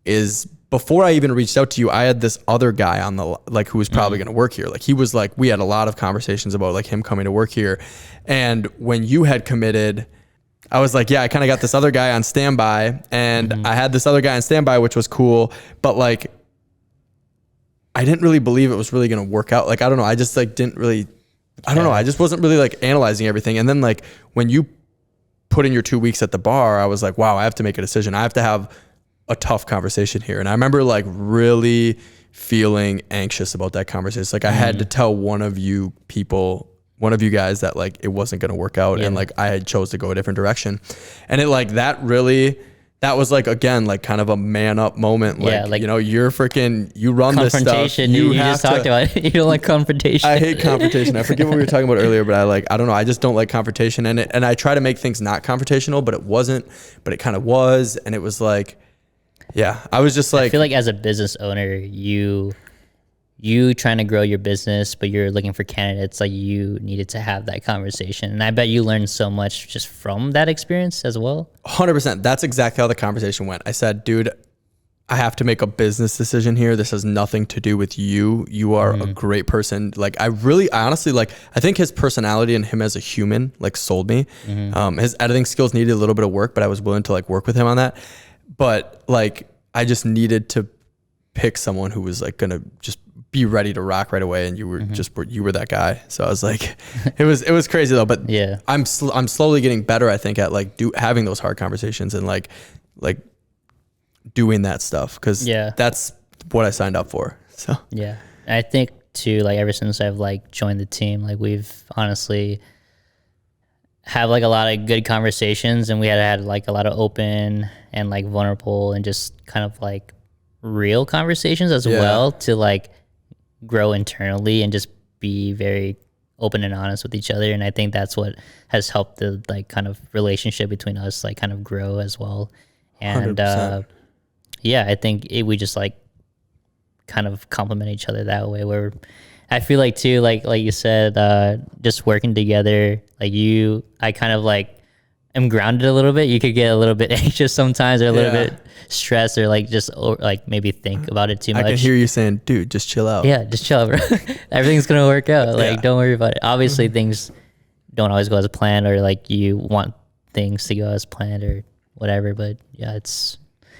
is before I even reached out to you, I had this other guy on the, like, who was probably going to work here. Like he was like, we had a lot of conversations about like him coming to work here. And when you had committed, I was like, yeah, I kind of got this other guy on standby, and I had this other guy on standby, which was cool. But like, I didn't really believe it was really going to work out. Like, I don't know. I just like didn't really, I don't know. I just wasn't really like analyzing everything. And then like when you put in your 2 weeks at the bar, I was like, wow, I have to make a decision. I have to have a tough conversation here. And I remember like really feeling anxious about that conversation. It's like I had to tell one of you guys that like it wasn't going to work out, and like I had chose to go a different direction. And it like that was like, again, like kind of a man up moment. Like, like, you know, you run this stuff. Confrontation. You just talked about it. You don't like confrontation. I hate confrontation. I forget what we were talking about earlier, but I don't know. I just don't like confrontation. And I try to make things not confrontational, but it wasn't, but it kind of was. And it was like, yeah, I was just like, I feel like as a business owner, you trying to grow your business, but you're looking for candidates, like you needed to have that conversation. And I bet you learned so much just from that experience as well. 100%. That's exactly how the conversation went. I said, dude, I have to make a business decision here. This has nothing to do with you. You are a great person. Like I honestly, like, I think his personality and him as a human, like sold me. His editing skills needed a little bit of work, but I was willing to like work with him on that. But like, I just needed to pick someone who was like going to just be ready to rock right away, and you were you were that guy. So I was like, it was crazy though. But yeah, I'm slowly getting better, I think, at like having those hard conversations and like doing that stuff, because that's what I signed up for. So yeah, I think too, like ever since I've like joined the team, like we've honestly have like a lot of good conversations, and we had like a lot of open and like vulnerable and just kind of like real conversations as well, to like grow internally and just be very open and honest with each other. And I think that's what has helped the like kind of relationship between us like kind of grow as well. And I think we just like kind of complement each other that way, where I feel like too, like you said, just working together, like I kind of like am grounded a little bit, you could get a little bit anxious sometimes, or a little bit stressed, or like just like maybe think about it too much. I can hear you saying, dude, just chill out. Yeah, just chill, bro. Everything's gonna work out. Like, don't worry about it. Obviously, things don't always go as planned, or like you want things to go as planned or whatever. But yeah, it's.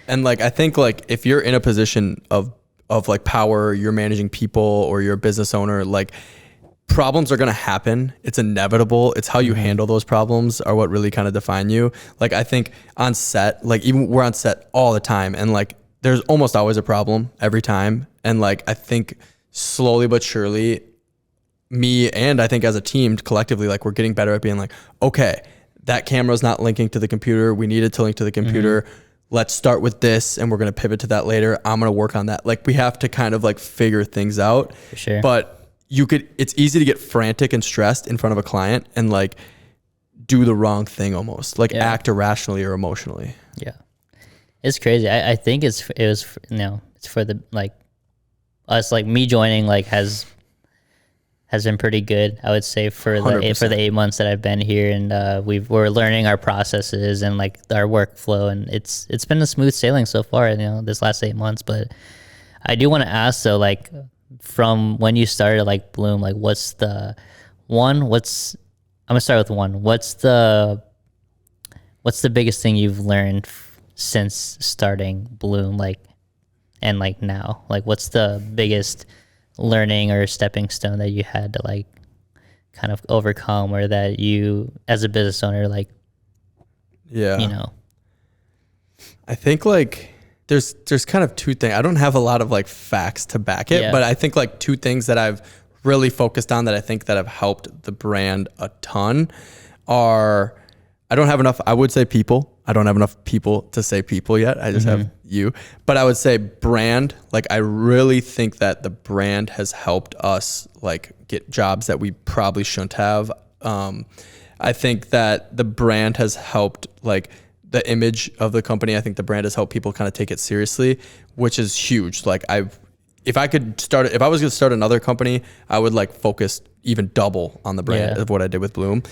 And like, I think like if you're in a position of like power, you're managing people, or you're a business owner, like problems are going to happen. It's inevitable. It's how you handle those problems are what really kind of define you. Like, I think on set, like even we're on set all the time, and like there's almost always a problem every time. And like, I think slowly but surely, me and I think as a team collectively, like we're getting better at being like, okay, that camera's not linking to the computer. We need it to link to the computer. Let's start with this, and we're going to pivot to that later. I'm going to work on that. Like, we have to kind of like figure things out. For sure. But it's easy to get frantic and stressed in front of a client and like do the wrong thing almost, like act irrationally or emotionally. Yeah. It's crazy. I think it's for the, like, us, like me joining, like has been pretty good, I would say, for the 8 months that I've been here, and we're learning our processes and like our workflow, and it's been a smooth sailing so far, this last 8 months. But I do want to ask though, like from when you started like Bloom, like I'm gonna start with one. What's the biggest thing you've learned since starting Bloom, like, and like now, like what's the biggest learning or stepping stone that you had to like kind of overcome, or that you as a business owner, like, I think like there's kind of two things. I don't have a lot of like facts to back it, but I think like two things that I've really focused on that I think that have helped the brand a ton are, I don't have enough, I would say people. I don't have enough people to say people yet. I just have you. But I would say brand. Like, I really think that the brand has helped us like get jobs that we probably shouldn't have. I think that the brand has helped like the image of the company. I think the brand has helped people kind of take it seriously, which is huge. Like, if I was going to start another company, I would like focus even double on the brand of what I did with Bloom.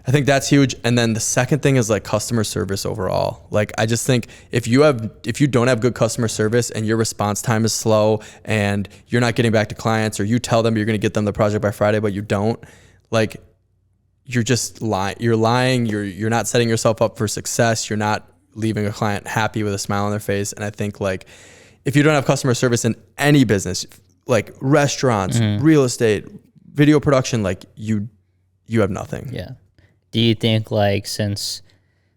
I think that's huge. And then the second thing is like customer service overall. Like, I just think if you don't have good customer service and your response time is slow and you're not getting back to clients, or you tell them you're going to get them the project by Friday, but you don't, like, you're just lying. You're lying. You're not setting yourself up for success. You're not leaving a client happy with a smile on their face. And I think like if you don't have customer service in any business, like restaurants, real estate, video production, like you have nothing. Yeah. Do you think like since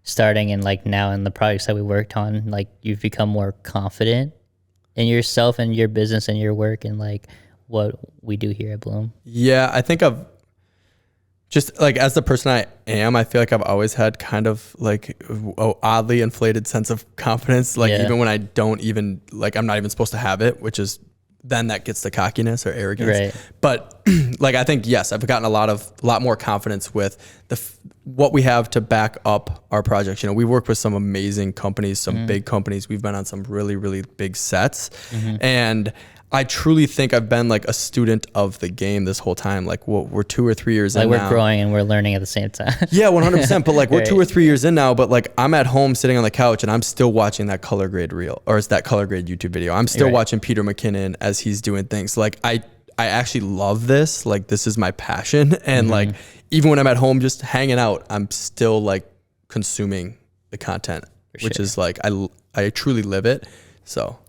starting and like now in the projects that we worked on, like you've become more confident in yourself and your business and your work and like what we do here at Bloom? Yeah, I think I've just like, as the person I am, I feel like I've always had kind of like an oddly inflated sense of confidence. Like even when I don't even, like, I'm not even supposed to have it, which is then that gets the cockiness or arrogance. Right. But like, I think, yes, I've gotten a lot more confidence with what we have to back up our projects. You know, we work with some amazing companies, some big companies. We've been on some really, really big sets. And I truly think I've been like a student of the game this whole time. Like we're 2 or 3 years in now. Like we're growing and we're learning at the same time. Yeah, 100%. But like we're 2 or 3 years in now, but like I'm at home sitting on the couch and I'm still watching that color grade reel, or it's that color grade YouTube video. I'm still watching Peter McKinnon as he's doing things. Like I actually love this. Like this is my passion. And like even when I'm at home just hanging out, I'm still like consuming the content, which is like I truly live it. So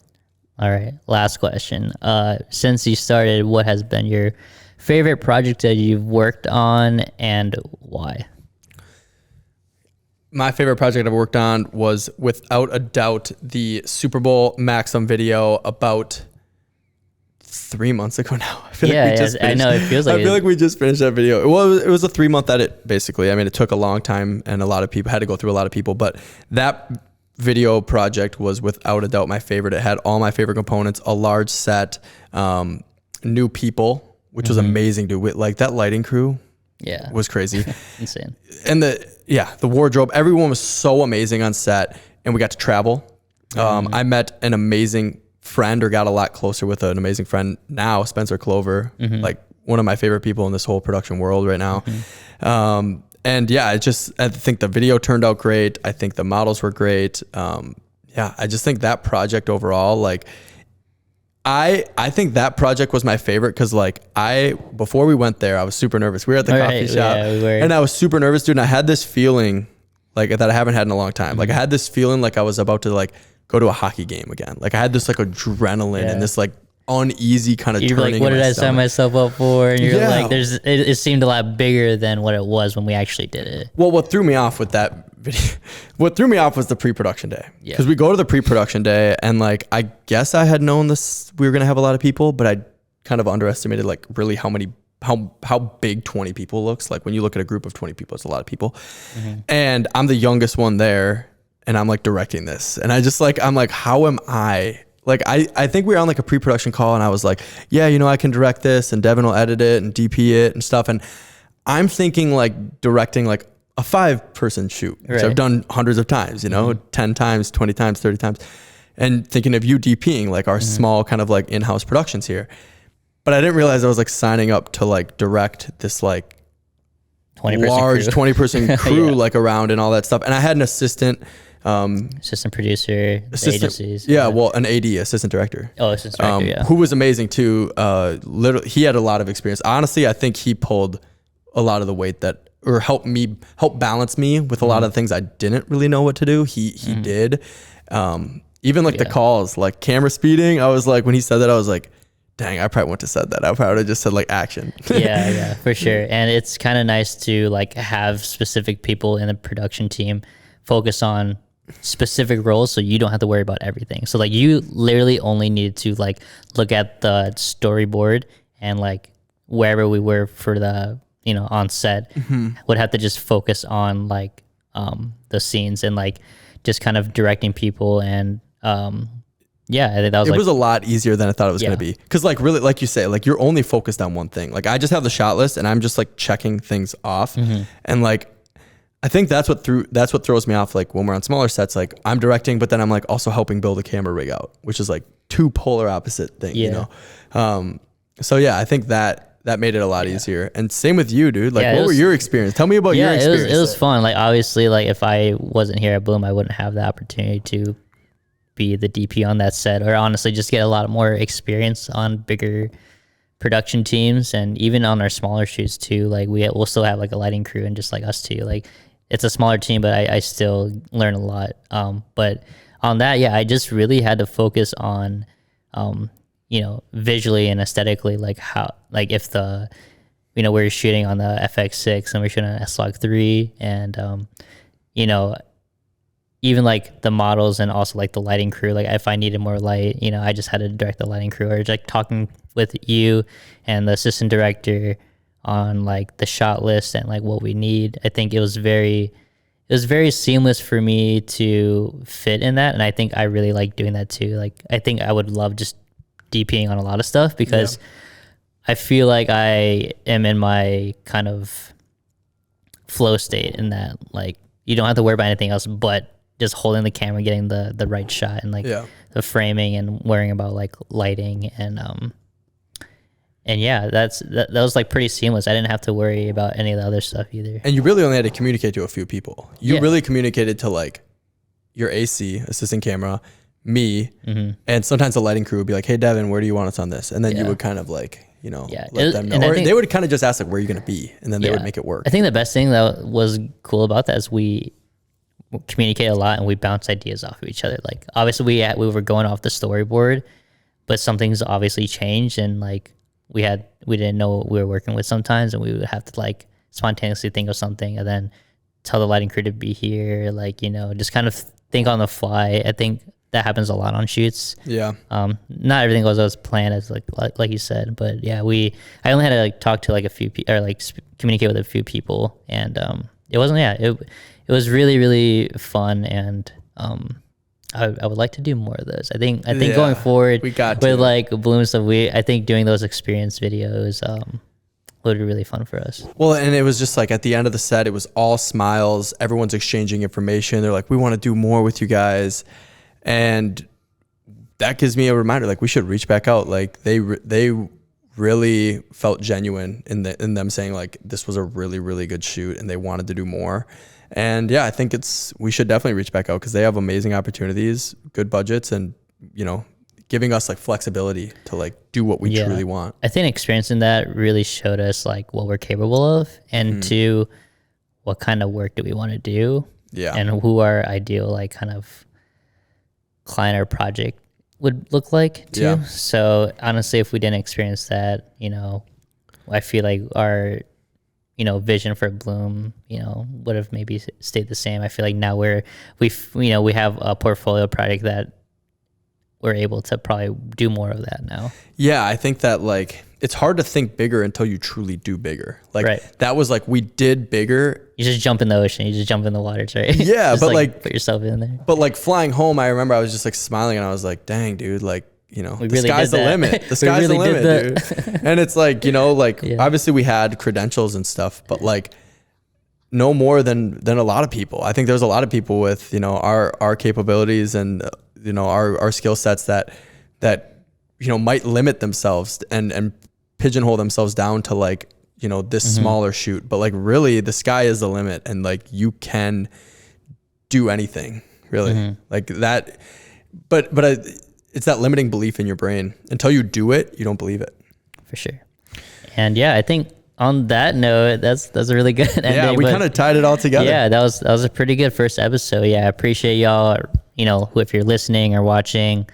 all right, last question. Since you started, what has been your favorite project that you've worked on and why? My favorite project I've worked on was without a doubt the Super Bowl Maxim video about 3 months ago now. I feel like we just finished. I know, it feels like I feel like we just finished that video. Well, it was a 3-month edit, basically. I mean, it took a long time and a lot of people had to go through a lot of people, but that video project was without a doubt my favorite. It had all my favorite components, a large set, new people, which was amazing, dude. Like that lighting crew was crazy. Insane. And the wardrobe, everyone was so amazing on set, and we got to travel. I met an amazing friend, or got a lot closer with an amazing friend now, Spencer Clover, like one of my favorite people in this whole production world right now. And yeah, I think the video turned out great. I think the models were great. Yeah, I just think that project overall, like, I think that project was my favorite because, like, before we went there, I was super nervous. We were at the coffee shop, we were. And I was super nervous, dude. And I had this feeling like that I haven't had in a long time. Like, I had this feeling like I was about to like go to a hockey game again. Like, I had this like adrenaline and this like uneasy kind of you're turning. Like, what did I sign myself up for? And you're like, it seemed a lot bigger than what it was when we actually did it. Well, what threw me off with that video, what threw me off was the pre-production day. Because we go to the pre-production day and like, I guess I had known this, we were going to have a lot of people, but I kind of underestimated like really how big 20 people looks. Like when you look at a group of 20 people, it's a lot of people. And I'm the youngest one there and I'm like directing this. And I'm like, how am I? Like, I think we were on like a pre-production call and I was like, yeah, you know, I can direct this and Devin will edit it and DP it and stuff. And I'm thinking like directing like a 5-person shoot, which I've done hundreds of times, you know, 10 times, 20 times, 30 times. And thinking of you DPing like our small kind of like in-house productions here. But I didn't realize I was like signing up to like direct this like 20-person crew like around and all that stuff. And I had an assistant producer, agencies. Yeah, well, an AD, assistant director. Oh, assistant director, who was amazing too. Literally, he had a lot of experience. Honestly, I think he pulled a lot of the weight or help balance me with a lot of the things I didn't really know what to do. He did. Even like the calls, like camera speeding. I was like, when he said that, I was like, dang, I probably wouldn't have said that. I probably would have just said like action. yeah, for sure. And it's kind of nice to like have specific people in the production team focus on specific roles so you don't have to worry about everything. So like you literally only need to like look at the storyboard and like wherever we were for the, you know, on set would have to just focus on like the scenes and like just kind of directing people. And yeah, I think that was was a lot easier than I thought it was going to be. Cause like really, like you say, like you're only focused on one thing. Like I just have the shot list and I'm just like checking things off. And like, I think that's what throws me off. Like when we're on smaller sets, like I'm directing, but then I'm like also helping build a camera rig out, which is like two polar opposite things, you know? So yeah, I think that made it a lot easier. And same with you, dude. Like what were your experience? Tell me about your experience. It was fun. Like obviously, like if I wasn't here at Bloom, I wouldn't have the opportunity to be the DP on that set, or honestly just get a lot more experience on bigger production teams. And even on our smaller shoots too, like we'll still have like a lighting crew and just like us too. Like it's a smaller team, but I still learn a lot. But on that, I just really had to focus on, you know, visually and aesthetically, like how, like if the, you know, we're shooting on the FX6 and we're shooting on S-Log3 and, you know, even like the models and also like the lighting crew, like if I needed more light, you know, I just had to direct the lighting crew, or like talking with you and the assistant director on like the shot list and like what we need. I think it was very seamless for me to fit in that. And I think I really like doing that too. Like, I think I would love just DPing on a lot of stuff because I feel like I am in my kind of flow state in that, like, you don't have to worry about anything else but just holding the camera, getting the right shot and like the framing and worrying about like lighting and yeah, that was like pretty seamless. I didn't have to worry about any of the other stuff either. And you really only had to communicate to a few people. You really communicated to like your AC, assistant camera, me, and sometimes the lighting crew would be like, hey, Devin, where do you want us on this? And then you would kind of like, you know, let them know. Or they would kind of just ask like, where are you going to be? And then they would make it work. I think the best thing that was cool about that is we communicate a lot and we bounce ideas off of each other. Like obviously we were going off the storyboard, but some things obviously changed and like we didn't know what we were working with sometimes, and we would have to like spontaneously think of something and then tell the lighting crew to be here, like, you know, just kind of think on the fly. I think that happens a lot on shoots. Not everything goes as planned as like you said, but I only had to like talk to like a few people or like communicate with a few people, and it wasn't it was really, really fun, and I would like to do more of those. I think going forward with like Bloom stuff, I think doing those experience videos would be really fun for us. Well, and it was just like at the end of the set, it was all smiles. Everyone's exchanging information. They're like, we want to do more with you guys. And that gives me a reminder, like we should reach back out. Like they really felt genuine in them saying like this was a really, really good shoot and they wanted to do more. And yeah, I think we should definitely reach back out because they have amazing opportunities, good budgets, and giving us like flexibility to like do what we truly want. I think experiencing that really showed us like what we're capable of, and two, what kind of work do we want to do, and who our ideal like kind of client or project would look like too. Yeah. So honestly, if we didn't experience that, I feel like our vision for Bloom, would have maybe stayed the same. I feel like now we have a portfolio project that we're able to probably do more of that now. Yeah, I think that like it's hard to think bigger until you truly do bigger. Like that was like we did bigger. You just jump in the ocean, you just jump in the waters, right? Yeah, but like put yourself in there. But like flying home, I remember I was just like smiling and I was like, dang, dude, like the sky's the limit. The sky's the limit, dude. And it's like, obviously we had credentials and stuff, but like no more than a lot of people. I think there's a lot of people with, our capabilities and, our skill sets that might limit themselves and pigeonhole themselves down to like, this smaller shoot, but like really the sky is the limit and like you can do anything really like that. But it's that limiting belief in your brain. Until you do it, you don't believe it. For sure. And yeah, I think on that note, that's a really good ending. Yeah, we kind of tied it all together. Yeah, that was a pretty good first episode. Yeah, I appreciate y'all, if you're listening or watching.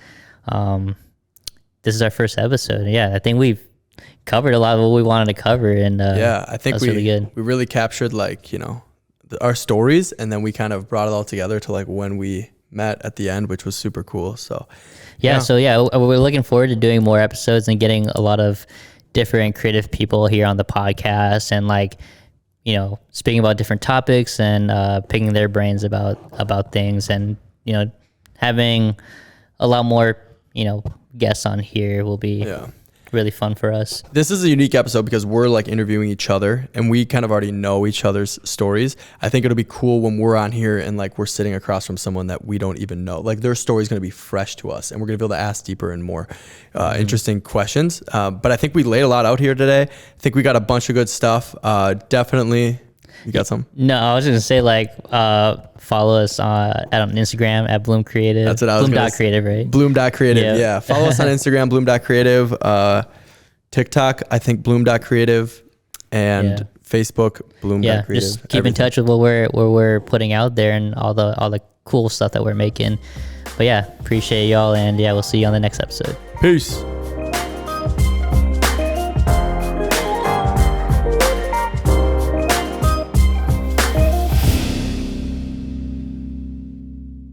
This is our first episode. Yeah, I think we've covered a lot of what we wanted to cover. And I think we really good. We really captured like, our stories, and then we kind of brought it all together to like when we met at the end, which was super cool. So we're looking forward to doing more episodes and getting a lot of different creative people here on the podcast and like speaking about different topics and picking their brains about things, and having a lot more guests on here will be really fun for us. This is a unique episode because we're like interviewing each other and we kind of already know each other's stories. I think it'll be cool when we're on here and like we're sitting across from someone that we don't even know. Like their story is going to be fresh to us and we're going to be able to ask deeper and more interesting questions. But I think we laid a lot out here today. I think we got a bunch of good stuff. Definitely. You got some? No, I was going to say like follow us on Instagram at Bloom Creative. That's what I was going to say. Bloom.creative, right? Bloom.creative, yeah. Follow us on Instagram, Bloom.creative. TikTok, I think Bloom.creative. And Facebook, Bloom.creative. Yeah, just keep in touch with what we're putting out there and all the cool stuff that we're making. But yeah, appreciate y'all, and we'll see you on the next episode. Peace.